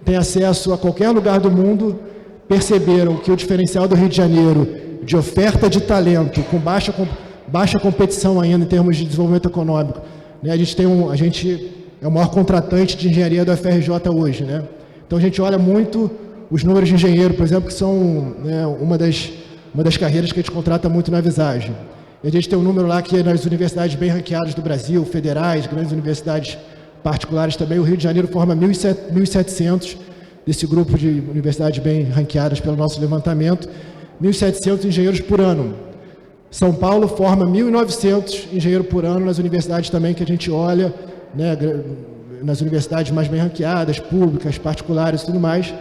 Speaker 6: têm acesso a qualquer lugar do mundo perceberam que o diferencial do Rio de Janeiro, de oferta de talento, com baixa competição ainda em termos de desenvolvimento econômico, né? A gente é o maior contratante de engenharia do FRJ hoje, né? Então a gente olha muito os números de engenheiro, por exemplo, que são, né, uma das carreiras que a gente contrata muito na Visage. E a gente tem um número lá que é nas universidades bem ranqueadas do Brasil, federais, grandes universidades particulares também. O Rio de Janeiro forma 1.700 desse grupo de universidades bem ranqueadas pelo nosso levantamento, 1.700 engenheiros por ano. São Paulo forma 1.900 engenheiros por ano nas universidades também que a gente olha, né, nas universidades mais bem ranqueadas, públicas, particulares e tudo mais.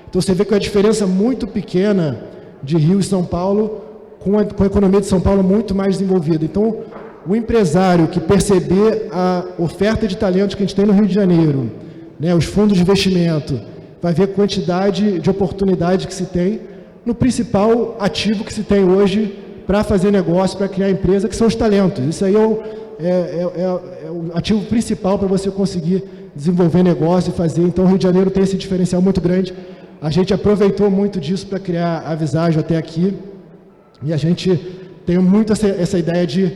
Speaker 6: Então você vê que é uma diferença muito pequena de Rio e São Paulo, com a economia de São Paulo muito mais desenvolvida. Então, o empresário que perceber a oferta de talentos que a gente tem no Rio de Janeiro, né, os fundos de investimento, vai ver a quantidade de oportunidade que se tem no principal ativo que se tem hoje para fazer negócio, para criar empresa, que são os talentos. Isso aí é o ativo principal para você conseguir desenvolver negócio e fazer. Então, o Rio de Janeiro tem esse diferencial muito grande. A gente aproveitou muito disso para criar a Visage até aqui. E a gente tem muito essa ideia de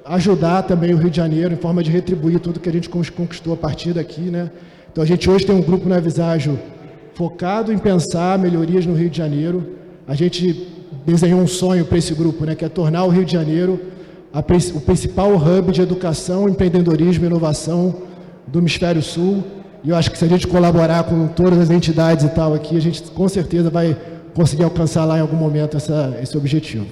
Speaker 6: ajudar também o Rio de Janeiro em forma de retribuir tudo que a gente conquistou a partir daqui, né? Então a gente hoje tem um grupo na Visage focado em pensar melhorias no Rio de Janeiro. A gente desenhou um sonho para esse grupo, né, que é tornar o Rio de Janeiro o principal hub de educação, empreendedorismo e inovação do Hemisfério Sul. E eu acho que se a gente colaborar com todas as entidades e tal aqui, a gente com certeza vai conseguir alcançar lá em algum momento esse objetivo.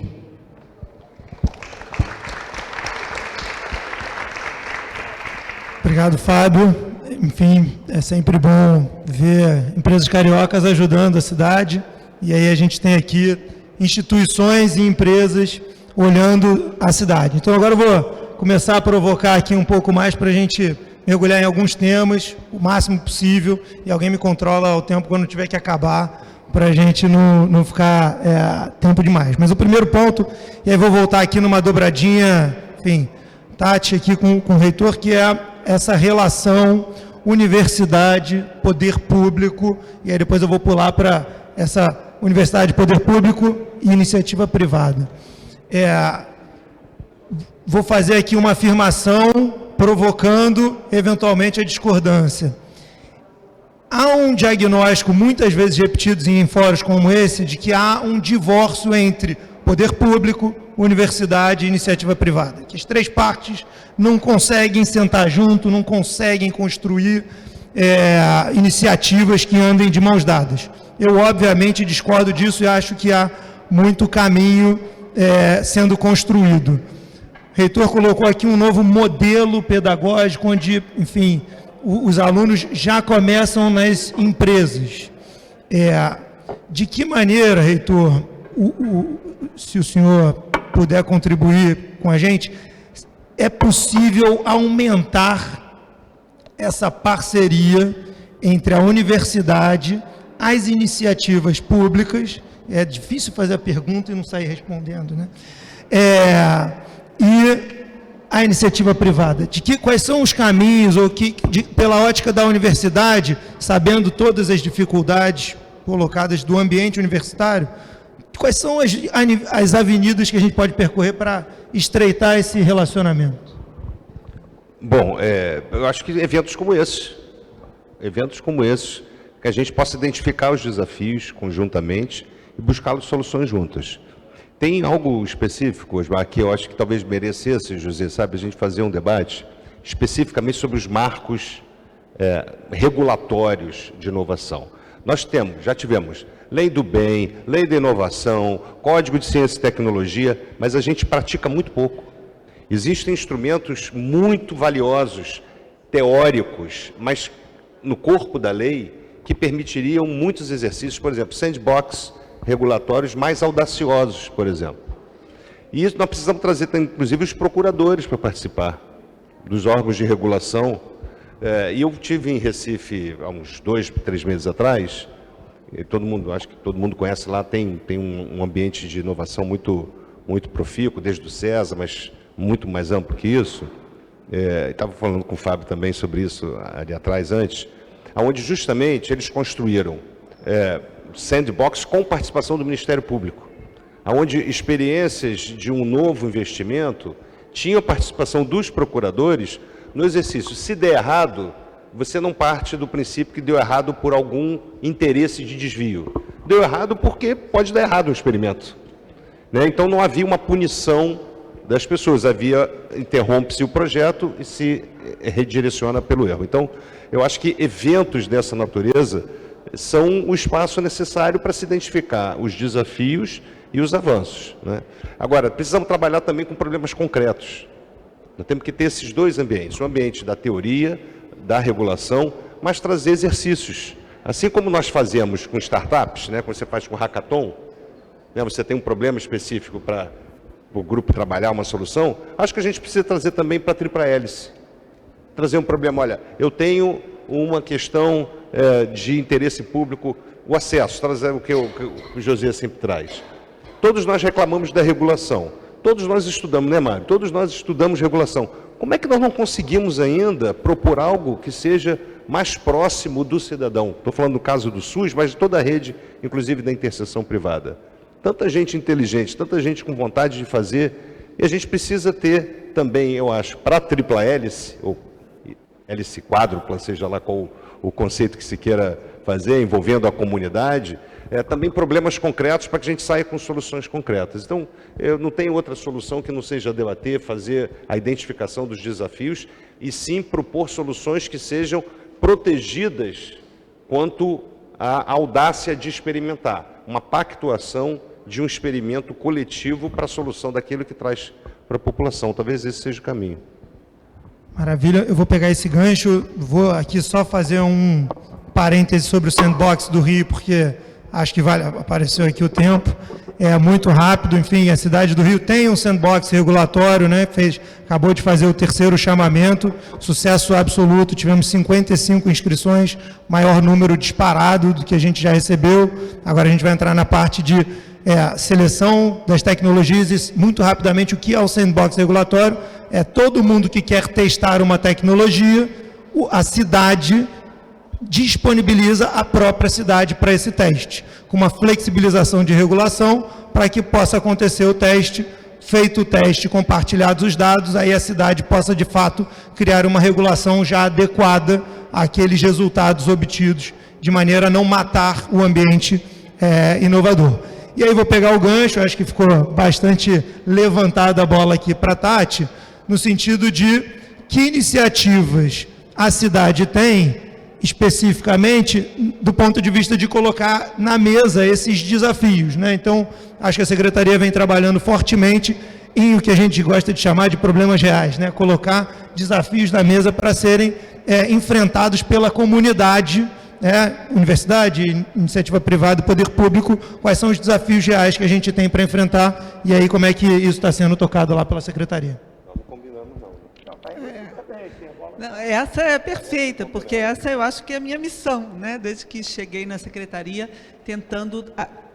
Speaker 2: Obrigado, Fábio. Enfim, é sempre bom ver empresas cariocas ajudando a cidade. E aí a gente tem aqui instituições e empresas olhando a cidade. Então agora eu vou começar a provocar aqui um pouco mais para a gente mergulhar em alguns temas, o máximo possível, e alguém me controla o tempo quando tiver que acabar, para a gente não ficar tempo demais. Mas o primeiro ponto, e aí vou voltar aqui numa dobradinha, enfim, Tati aqui com o reitor, que é essa relação universidade, poder público, e aí depois eu vou pular para essa universidade, poder público e iniciativa privada. Vou fazer aqui uma afirmação, provocando, eventualmente, a discordância. Há um diagnóstico, muitas vezes repetido em fóruns como esse, de que há um divórcio entre poder público, universidade e iniciativa privada, que as três partes não conseguem sentar junto, não conseguem construir iniciativas que andem de mãos dadas. eu obviamente discordo disso e acho que há muito caminho sendo construído. O reitor colocou aqui um novo modelo pedagógico, onde, enfim, os alunos já começam nas empresas. De que maneira, reitor, se o senhor puder contribuir com a gente, é possível aumentar essa parceria entre a universidade, as iniciativas públicas, é difícil fazer a pergunta e não sair respondendo, né? E a iniciativa privada. Quais são os caminhos, ou pela ótica da universidade, sabendo todas as dificuldades colocadas do ambiente universitário, quais são as avenidas que a gente pode percorrer para estreitar esse relacionamento?
Speaker 4: Bom, eu acho que eventos como esses, que a gente possa identificar os desafios conjuntamente e buscar soluções juntas. Tem algo específico, Osmar, que eu acho que talvez merecesse, José, sabe, a gente fazer um debate especificamente sobre os marcos regulatórios de inovação. Nós já tivemos Lei do Bem, Lei da Inovação, Código de Ciência e Tecnologia, mas a gente pratica muito pouco. Existem instrumentos muito valiosos, teóricos, mas no corpo da lei, que permitiriam muitos exercícios, por exemplo, sandbox regulatórios mais audaciosos, por exemplo. E isso nós precisamos trazer, inclusive, os procuradores para participar dos órgãos de regulação. E eu tive em Recife, há uns 2, 3 meses atrás, e acho que todo mundo conhece lá, tem um ambiente de inovação muito, muito profícuo, desde o CESA, mas muito mais amplo que isso. Estava falando com o Fábio também sobre isso ali atrás, antes, onde justamente eles construíram sandbox com participação do Ministério Público, onde experiências de um novo investimento tinham participação dos procuradores no exercício. Se der errado, você não parte do princípio que deu errado por algum interesse de desvio. Deu errado porque pode dar errado um experimento, né? Então não havia uma punição das pessoas, interrompe-se o projeto e se redireciona pelo erro. Então, eu acho que eventos dessa natureza são o espaço necessário para se identificar os desafios e os avanços, né? Agora, precisamos trabalhar também com problemas concretos. Nós temos que ter esses dois ambientes, o ambiente da teoria, da regulação, mas trazer exercícios. Assim como nós fazemos com startups, né, como você faz com hackathon, né, você tem um problema específico para o grupo trabalhar uma solução, acho que a gente precisa trazer também para a tripla hélice. Trazer um problema, olha, eu tenho uma questão de interesse público, o acesso, trazer o que o José sempre traz. Todos nós reclamamos da regulação, todos nós estudamos, né, Mário? Todos nós estudamos regulação. Como é que nós não conseguimos ainda propor algo que seja mais próximo do cidadão? Estou falando do caso do SUS, mas de toda a rede, inclusive da interseção privada. Tanta gente inteligente, tanta gente com vontade de fazer, e a gente precisa ter também, eu acho, para a tripla hélice, ou hélice quádrupla, seja lá qual o conceito que se queira fazer, envolvendo a comunidade, também problemas concretos para que a gente saia com soluções concretas. Então, eu não tenho outra solução que não seja debater, fazer a identificação dos desafios e sim propor soluções que sejam protegidas quanto à audácia de experimentar, uma pactuação de um experimento coletivo para a solução daquilo que traz para a população. Talvez esse seja o caminho.
Speaker 2: Maravilha, eu vou pegar esse gancho, vou aqui só fazer um parêntese sobre o sandbox do Rio, porque acho que apareceu aqui o tempo, é muito rápido, enfim, a cidade do Rio tem um sandbox regulatório, né, acabou de fazer o 3º chamamento, sucesso absoluto, tivemos 55 inscrições, maior número disparado do que a gente já recebeu. Agora a gente vai entrar na parte de seleção das tecnologias e, muito rapidamente, o que é o sandbox regulatório? É todo mundo que quer testar uma tecnologia, a cidade disponibiliza a própria cidade para esse teste, com uma flexibilização de regulação para que possa acontecer o teste, feito o teste, compartilhados os dados, aí a cidade possa, de fato, criar uma regulação já adequada àqueles resultados obtidos, de maneira a não matar o ambiente inovador. E aí vou pegar o gancho, acho que ficou bastante levantada a bola aqui para a Tati, no sentido de que iniciativas a cidade tem especificamente do ponto de vista de colocar na mesa esses desafios, né? Então, acho que a Secretaria vem trabalhando fortemente em o que a gente gosta de chamar de problemas reais, né? Colocar desafios na mesa para serem enfrentados pela comunidade, universidade, iniciativa privada e poder público, quais são os desafios reais que a gente tem para enfrentar e aí como é que isso está sendo tocado lá pela Secretaria.
Speaker 3: Não, essa é perfeita, porque essa eu acho que é a minha missão, né? Desde que cheguei na Secretaria, tentando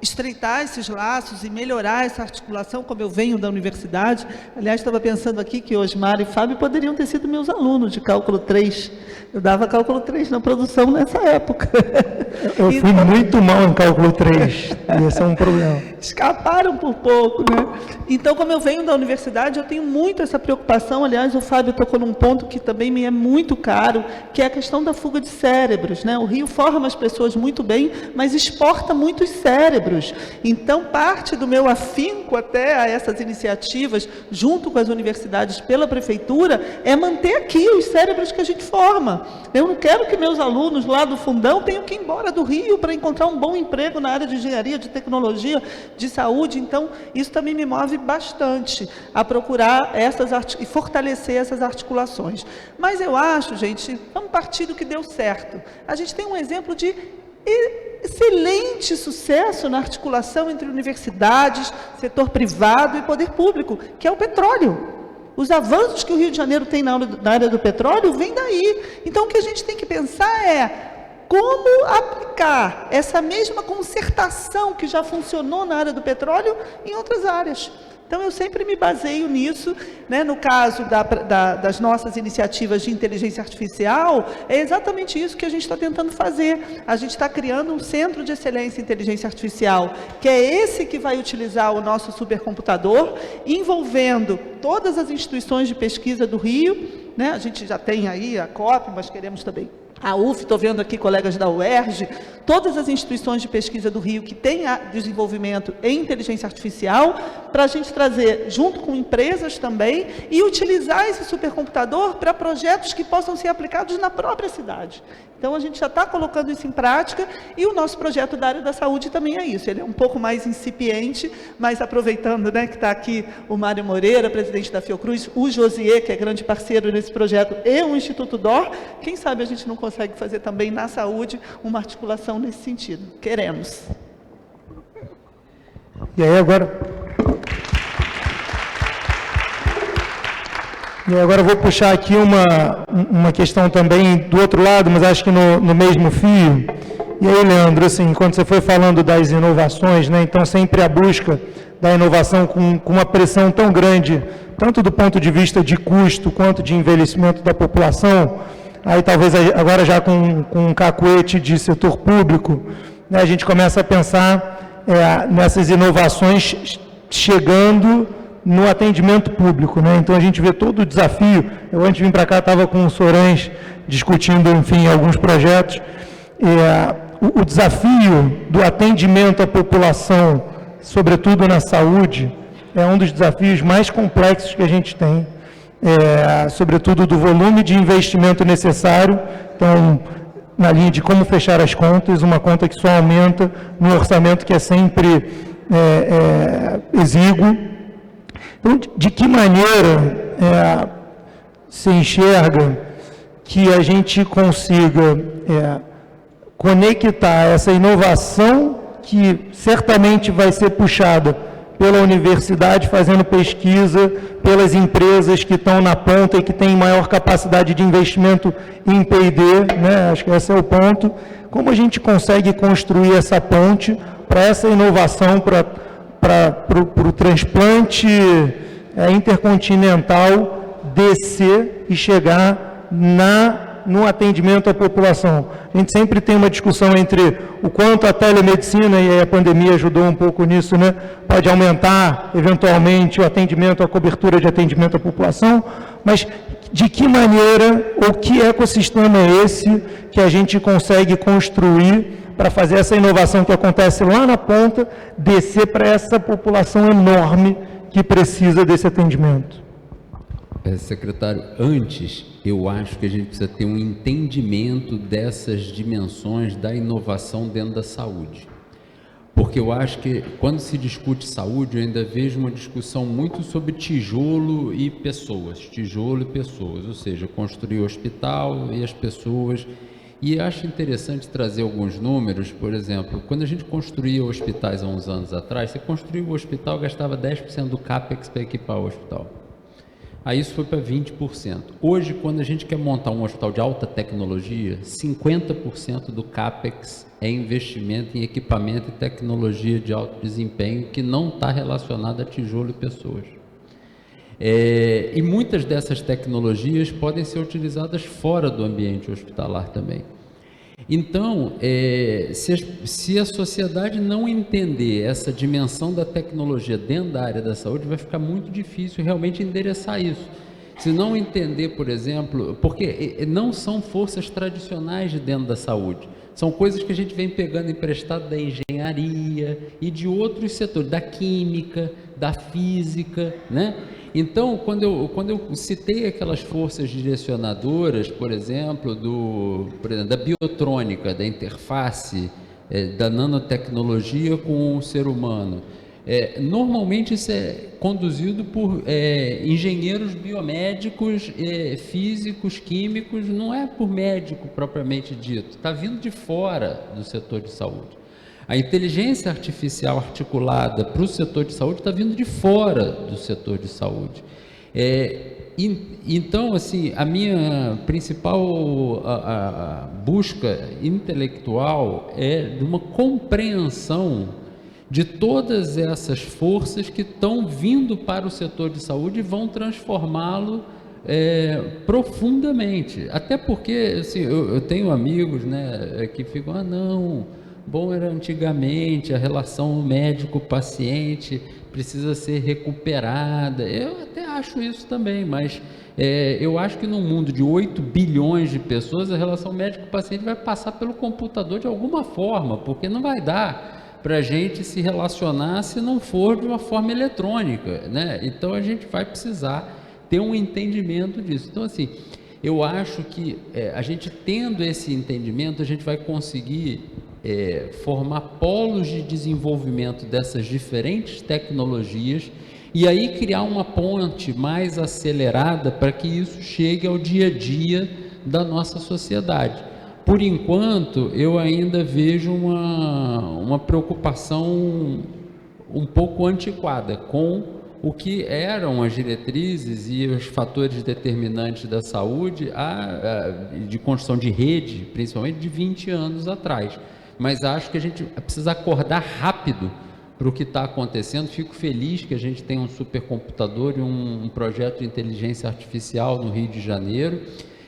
Speaker 3: estreitar esses laços e melhorar essa articulação, como eu venho da universidade. Aliás, estava pensando aqui que Osmar e Fábio poderiam ter sido meus alunos de Cálculo 3. Eu dava Cálculo 3 na produção nessa época.
Speaker 2: Eu fui muito mal em Cálculo 3, e esse é um problema.
Speaker 3: Escaparam por pouco, né? Então, como eu venho da universidade, eu tenho muito essa preocupação. Aliás, o Fábio tocou num ponto que também me é muito caro, que é a questão da fuga de cérebros, né? O Rio forma as pessoas muito bem, mas exporta muitos cérebros. Então, parte do meu afinco até a essas iniciativas, junto com as universidades pela prefeitura, é manter aqui os cérebros que a gente forma. Eu não quero que meus alunos lá do fundão tenham que ir embora do Rio para encontrar um bom emprego na área de engenharia, de tecnologia, de saúde. Então, isso também me move bastante a procurar e fortalecer essas articulações. Mas eu acho, gente, vamos partir do que deu certo. A gente tem um exemplo de excelente sucesso na articulação entre universidades, setor privado e poder público, que é o petróleo. Os avanços que o Rio de Janeiro tem na área do petróleo vêm daí. Então, o que a gente tem que pensar é como aplicar essa mesma concertação que já funcionou na área do petróleo em outras áreas. Então, eu sempre me baseio nisso, né? No caso das nossas iniciativas de inteligência artificial, é exatamente isso que a gente está tentando fazer. A gente está criando um centro de excelência em inteligência artificial, que é esse que vai utilizar o nosso supercomputador, envolvendo todas as instituições de pesquisa do Rio, né? A gente já tem aí a COP, mas queremos também a UF, estou vendo aqui colegas da UERJ, todas as instituições de pesquisa do Rio que têm desenvolvimento em inteligência artificial, para a gente trazer, junto com empresas também, e utilizar esse supercomputador para projetos que possam ser aplicados na própria cidade. Então, a gente já está colocando isso em prática, e o nosso projeto da área da saúde também é isso. Ele é um pouco mais incipiente, mas aproveitando, né, que está aqui o Mário Moreira, presidente da Fiocruz, o Josier, que é grande parceiro nesse projeto, e o Instituto DOR, quem sabe a gente não consegue fazer também na saúde uma articulação nesse sentido. Queremos.
Speaker 2: E aí agora eu vou puxar aqui uma questão também do outro lado, mas acho que no mesmo fio. E aí, Leandro, assim, quando você foi falando das inovações, né, então sempre a busca da inovação com uma pressão tão grande, tanto do ponto de vista de custo, quanto de envelhecimento da população, aí talvez agora já com um cacuete de setor público, né, a gente começa a pensar nessas inovações chegando no atendimento público, né? Então a gente vê todo o desafio. Eu antes de vir para cá estava com o Sorães discutindo, enfim, alguns projetos. O desafio do atendimento à população, sobretudo na saúde, é um dos desafios mais complexos que a gente tem, sobretudo do volume de investimento necessário. Então, na linha de como fechar as contas, uma conta que só aumenta no orçamento que é sempre exíguo. Então, de que maneira se enxerga que a gente consiga conectar essa inovação que certamente vai ser puxada pela universidade fazendo pesquisa, pelas empresas que estão na ponta e que têm maior capacidade de investimento em P&D, né? Acho que esse é o ponto. Como a gente consegue construir essa ponte para essa inovação, para o transplante intercontinental descer e chegar no atendimento à população? A gente sempre tem uma discussão entre o quanto a telemedicina, e a pandemia ajudou um pouco nisso, né, pode aumentar, eventualmente, o atendimento, a cobertura de atendimento à população, mas de que maneira, ou que ecossistema é esse que a gente consegue construir para fazer essa inovação que acontece lá na ponta, descer para essa população enorme que precisa desse atendimento?
Speaker 5: Secretário, antes, eu acho que a gente precisa ter um entendimento dessas dimensões da inovação dentro da saúde. Porque eu acho que quando se discute saúde, eu ainda vejo uma discussão muito sobre tijolo e pessoas, ou seja, construir o hospital e as pessoas. E acho interessante trazer alguns números. Por exemplo, quando a gente construía hospitais há uns anos atrás, você construía o hospital, gastava 10% do CAPEX para equipar o hospital. Aí isso foi para 20%. Hoje, quando a gente quer montar um hospital de alta tecnologia, 50% do CAPEX é investimento em equipamento e tecnologia de alto desempenho que não está relacionado a tijolo e pessoas. E muitas dessas tecnologias podem ser utilizadas fora do ambiente hospitalar também. Então, se a sociedade não entender essa dimensão da tecnologia dentro da área da saúde, vai ficar muito difícil realmente endereçar isso. Se não entender, por exemplo, porque não são forças tradicionais de dentro da saúde, são coisas que a gente vem pegando emprestado da engenharia e de outros setores, da química, da física, né? Então, quando eu citei aquelas forças direcionadoras, por exemplo, da biotrônica, da interface, da nanotecnologia com o ser humano, normalmente isso é conduzido por engenheiros biomédicos, físicos, químicos, não é por médico propriamente dito, está vindo de fora do setor de saúde. A inteligência artificial articulada para o setor de saúde está vindo de fora do setor de saúde. Então, assim, a minha principal busca intelectual é de uma compreensão de todas essas forças que estão vindo para o setor de saúde e vão transformá-lo profundamente. Até porque, assim, eu tenho amigos, né, que ficam, não... Bom era antigamente, a relação médico-paciente precisa ser recuperada. Eu até acho isso também, mas eu acho que num mundo de 8 bilhões de pessoas, a relação médico-paciente vai passar pelo computador de alguma forma, porque não vai dar para a gente se relacionar se não for de uma forma eletrônica, né? Então a gente vai precisar ter um entendimento disso. Então, assim, eu acho que a gente tendo esse entendimento, a gente vai conseguir formar polos de desenvolvimento dessas diferentes tecnologias e aí criar uma ponte mais acelerada para que isso chegue ao dia a dia da nossa sociedade. Por enquanto, eu ainda vejo uma preocupação um pouco antiquada com o que eram as diretrizes e os fatores determinantes da saúde de construção de rede, principalmente de 20 anos atrás. Mas acho que a gente precisa acordar rápido para o que está acontecendo. Fico feliz que a gente tem um supercomputador e um projeto de inteligência artificial no Rio de Janeiro.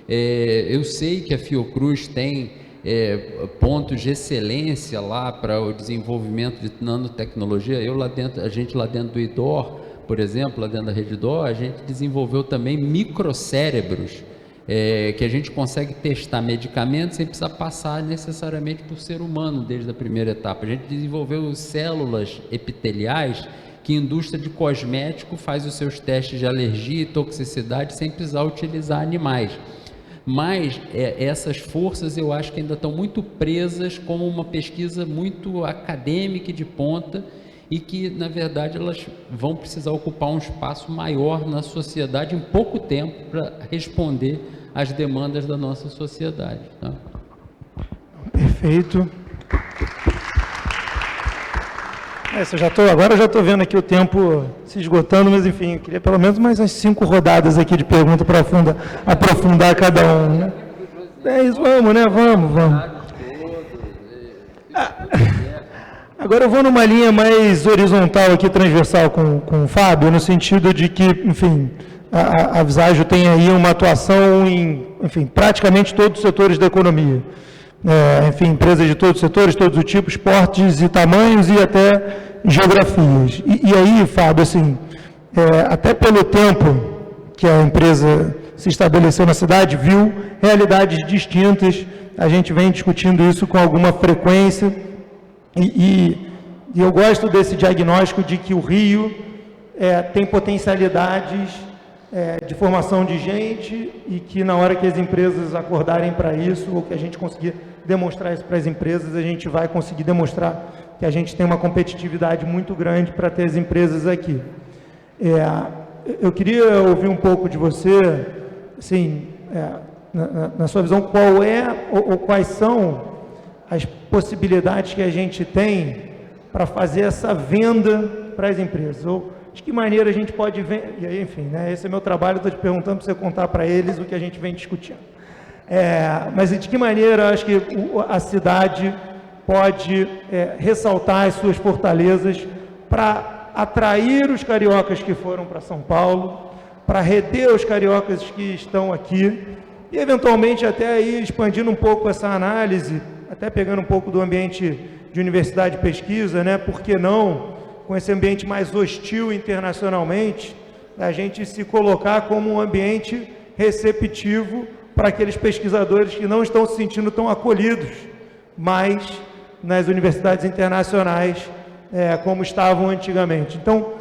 Speaker 5: Eu sei que a Fiocruz tem pontos de excelência lá para o desenvolvimento de nanotecnologia. A gente lá dentro do IDOR, por exemplo, lá dentro da rede IDOR, a gente desenvolveu também microcérebros, que a gente consegue testar medicamentos sem precisar passar necessariamente por ser humano desde a primeira etapa. A gente desenvolveu células epiteliais que a indústria de cosmético faz os seus testes de alergia e toxicidade sem precisar utilizar animais. Mas essas forças eu acho que ainda estão muito presas como uma pesquisa muito acadêmica e de ponta e que, na verdade, elas vão precisar ocupar um espaço maior na sociedade em pouco tempo para responder às demandas da nossa sociedade. Tá?
Speaker 2: Perfeito. Agora eu já estou vendo aqui o tempo se esgotando, mas enfim, eu queria pelo menos mais umas 5 rodadas aqui de pergunta para aprofundar cada um. Né? Isso, vamos, né? Vamos. Agora eu vou numa linha mais horizontal aqui, transversal com o Fábio, no sentido de que, enfim, a Visagio tem aí uma atuação em, enfim, praticamente todos os setores da economia. Enfim, empresas de todos os setores, todos os tipos, portes e tamanhos e até geografias. E aí, Fábio, assim, até pelo tempo que a empresa se estabeleceu na cidade, viu realidades distintas, a gente vem discutindo isso com alguma frequência, e eu gosto desse diagnóstico de que o Rio tem potencialidades de formação de gente e que na hora que as empresas acordarem para isso, ou que a gente conseguir demonstrar isso para as empresas, a gente vai conseguir demonstrar que a gente tem uma competitividade muito grande para ter as empresas aqui. Eu queria ouvir um pouco de você, assim, na sua visão, qual é ou quais são as possibilidades que a gente tem para fazer essa venda para as empresas, ou de que maneira a gente pode vender, e aí, enfim, né, esse é meu trabalho, estou te perguntando para você contar para eles o que a gente vem discutindo. Mas de que maneira acho que a cidade pode ressaltar as suas fortalezas para atrair os cariocas que foram para São Paulo, para reter os cariocas que estão aqui, e eventualmente até aí expandindo um pouco essa análise, até pegando um pouco do ambiente de universidade e pesquisa, né? Por que não, com esse ambiente mais hostil internacionalmente, a gente se colocar como um ambiente receptivo para aqueles pesquisadores que não estão se sentindo tão acolhidos mais nas universidades internacionais como estavam antigamente. Então,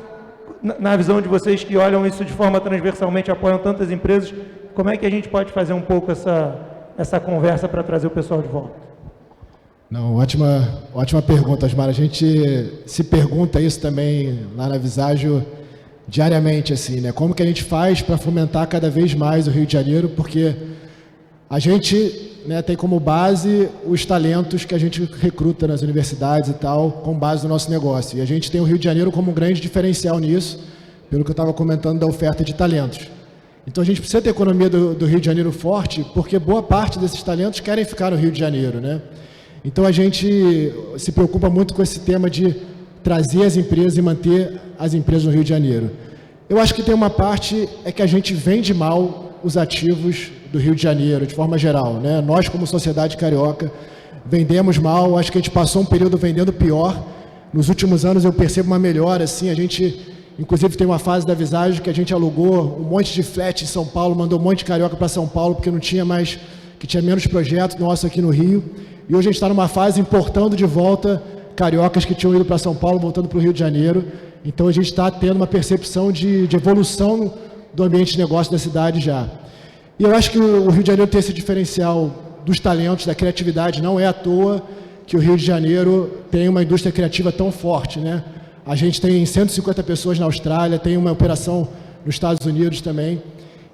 Speaker 2: na visão de vocês que olham isso de forma transversalmente, apoiam tantas empresas, como é que a gente pode fazer um pouco essa conversa para trazer o pessoal de volta?
Speaker 6: Não, ótima pergunta, Osmar. A gente se pergunta isso também lá na Visagio diariamente, assim, né? Como que a gente faz para fomentar cada vez mais o Rio de Janeiro? Porque a gente, né, tem como base os talentos que a gente recruta nas universidades e tal, com base no nosso negócio. E a gente tem o Rio de Janeiro como um grande diferencial nisso, pelo que eu estava comentando da oferta de talentos. Então a gente precisa ter a economia do Rio de Janeiro forte, porque boa parte desses talentos querem ficar no Rio de Janeiro, né? Então a gente se preocupa muito com esse tema de trazer as empresas e manter as empresas no Rio de Janeiro. Eu acho que tem uma parte que a gente vende mal os ativos do Rio de Janeiro, de forma geral, né? Nós, como sociedade carioca, vendemos mal. Acho que a gente passou um período vendendo pior. Nos últimos anos eu percebo uma melhora, assim. A gente, inclusive, tem uma fase da Visagio que a gente alugou um monte de flat em São Paulo, mandou um monte de carioca para São Paulo, porque não tinha mais, que tinha menos projeto nosso aqui no Rio. E hoje a gente está numa fase importando de volta cariocas que tinham ido para São Paulo, voltando para o Rio de Janeiro. Então a gente está tendo uma percepção de evolução do ambiente de negócio da cidade já. E eu acho que o Rio de Janeiro tem esse diferencial dos talentos, da criatividade. Não é à toa que o Rio de Janeiro tem uma indústria criativa tão forte, né? A gente tem 150 pessoas na Austrália, tem uma operação nos Estados Unidos também.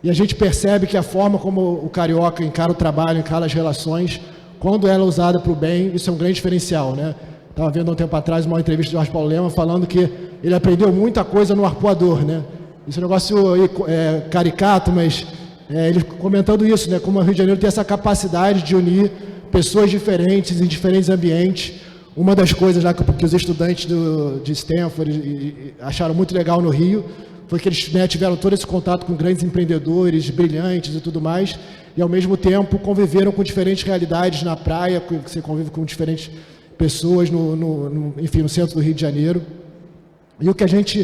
Speaker 6: E a gente percebe que a forma como o carioca encara o trabalho, encara as relações, quando ela é usada para o bem, isso é um grande diferencial, né? Estava vendo há um tempo atrás uma entrevista do Jorge Paulo Lema falando que ele aprendeu muita coisa no arpoador, né? Isso é um negócio caricato, mas ele comentando isso, né? Como o Rio de Janeiro tem essa capacidade de unir pessoas diferentes em diferentes ambientes. Uma das coisas lá que os estudantes de Stanford acharam muito legal no Rio foi que eles, né, tiveram todo esse contato com grandes empreendedores, brilhantes e tudo mais, e ao mesmo tempo conviveram com diferentes realidades na praia, que você convive com diferentes pessoas, enfim, no centro do Rio de Janeiro. E o que a gente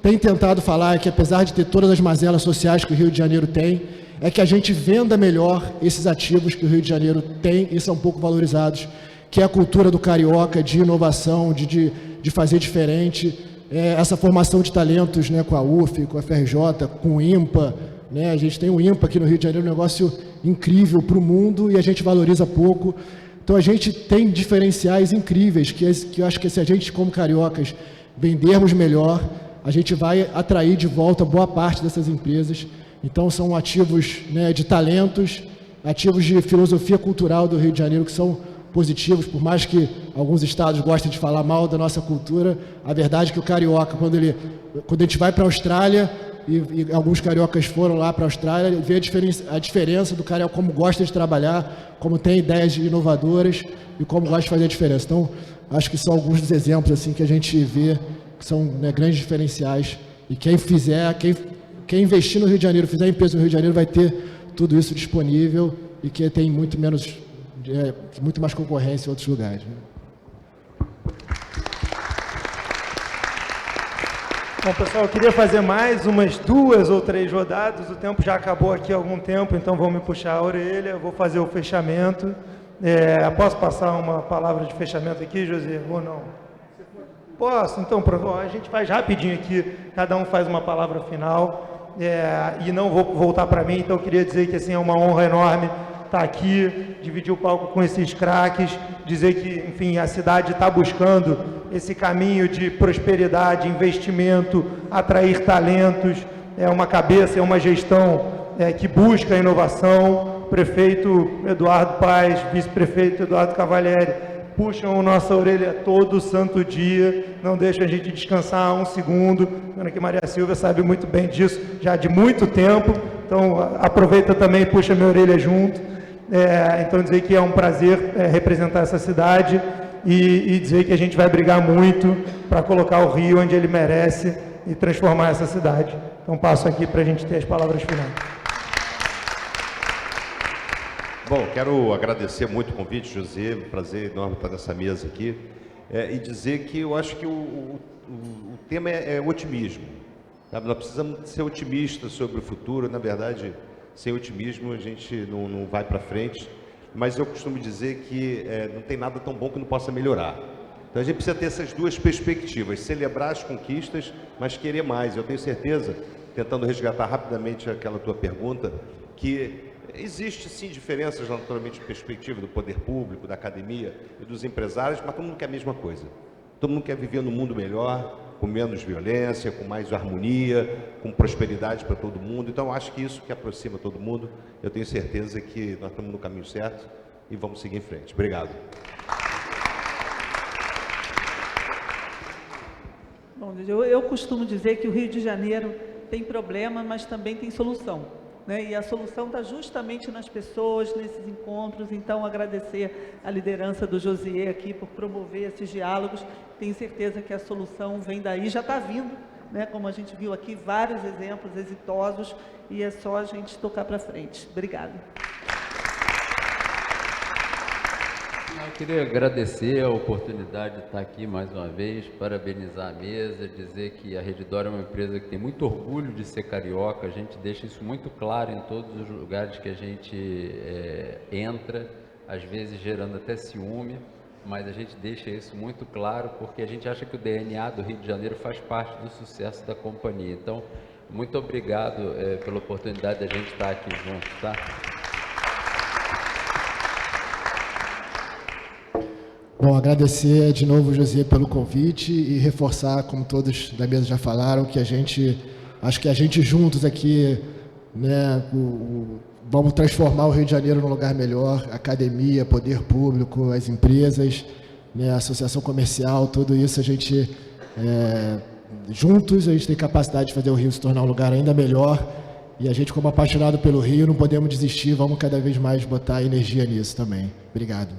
Speaker 6: tem tentado falar é que, apesar de ter todas as mazelas sociais que o Rio de Janeiro tem, é que a gente venda melhor esses ativos que o Rio de Janeiro tem e são pouco valorizados, que é a cultura do carioca, de inovação, de fazer diferente, essa formação de talentos, né, com a UF, com a FRJ, com o IMPA, né? A gente tem o IMPA aqui no Rio de Janeiro, um negócio incrível para o mundo e a gente valoriza pouco. Então a gente tem diferenciais incríveis que eu acho que se a gente, como cariocas, vendermos melhor, a gente vai atrair de volta boa parte dessas empresas. Então são ativos, né, de talentos, ativos de filosofia cultural do Rio de Janeiro que são positivos, por mais que alguns estados gostem de falar mal da nossa cultura, a verdade é que o carioca, quando a gente vai para a Austrália, e alguns cariocas foram lá para a Austrália, vê a diferença do carioca, como gosta de trabalhar, como tem ideias inovadoras e como gosta de fazer a diferença. Então, acho que são alguns dos exemplos assim, que a gente vê que são, né, grandes diferenciais. E quem investir no Rio de Janeiro, fizer empresa no Rio de Janeiro, vai ter tudo isso disponível e que tem muito mais concorrência em outros lugares, né?
Speaker 2: Bom, pessoal, eu queria fazer mais umas 2 ou 3 rodadas. O tempo já acabou aqui há algum tempo, então vão me puxar a orelha. Eu vou fazer o fechamento. Posso passar uma palavra de fechamento aqui, José, ou não? Posso? Então, pronto. A gente faz rapidinho aqui. Cada um faz uma palavra final. e não vou voltar para mim, então eu queria dizer que assim, é uma honra enorme estar aqui, dividir o palco com esses craques, dizer que, enfim, a cidade está buscando esse caminho de prosperidade, investimento, atrair talentos, é uma cabeça, é uma gestão que busca a inovação. Prefeito Eduardo Paes, vice-prefeito Eduardo Cavalieri, puxam a nossa orelha todo santo dia, não deixam a gente descansar um segundo. A dona Maria Silvia sabe muito bem disso, já de muito tempo, então aproveita também e puxa minha orelha junto. Então dizer que é um prazer representar essa cidade e dizer que a gente vai brigar muito para colocar o Rio onde ele merece e transformar essa cidade. Então passo aqui para a gente ter as palavras finais.
Speaker 4: Bom, quero agradecer muito o convite, José, um prazer enorme estar nessa mesa aqui, e dizer que eu acho que o tema é otimismo, sabe? Nós precisamos ser otimistas sobre o futuro. Na verdade, sem otimismo a gente não vai para frente, mas eu costumo dizer que não tem nada tão bom que não possa melhorar. Então a gente precisa ter essas duas perspectivas, celebrar as conquistas, mas querer mais. Eu tenho certeza, tentando resgatar rapidamente aquela tua pergunta, que existe sim diferenças naturalmente de perspectiva do poder público, da academia e dos empresários, mas todo mundo quer a mesma coisa. Todo mundo quer viver num mundo melhor, com menos violência, com mais harmonia, com prosperidade para todo mundo. Então eu acho que isso que aproxima todo mundo. Eu tenho certeza que nós estamos no caminho certo e vamos seguir em frente. Obrigado.
Speaker 3: Bom, eu costumo dizer que o Rio de Janeiro tem problema, mas também tem solução. E a solução está justamente nas pessoas, nesses encontros. Então, agradecer a liderança do Josier aqui por promover esses diálogos. Tenho certeza que a solução vem daí, já está vindo, como a gente viu aqui, vários exemplos exitosos, e é só a gente tocar para frente. Obrigada.
Speaker 5: Eu queria agradecer a oportunidade de estar aqui mais uma vez, parabenizar a mesa, dizer que a Redditor é uma empresa que tem muito orgulho de ser carioca. A gente deixa isso muito claro em todos os lugares que a gente entra, às vezes gerando até ciúme, mas a gente deixa isso muito claro porque a gente acha que o DNA do Rio de Janeiro faz parte do sucesso da companhia. Então, muito obrigado pela oportunidade de a gente estar aqui junto, tá?
Speaker 6: Bom, agradecer de novo, José, pelo convite e reforçar, como todos da mesa já falaram, que acho que a gente juntos aqui, vamos transformar o Rio de Janeiro num lugar melhor, academia, poder público, as empresas, a associação comercial, tudo isso a gente, juntos, a gente tem capacidade de fazer o Rio se tornar um lugar ainda melhor, e a gente, como apaixonado pelo Rio, não podemos desistir, vamos cada vez mais botar energia nisso também. Obrigado.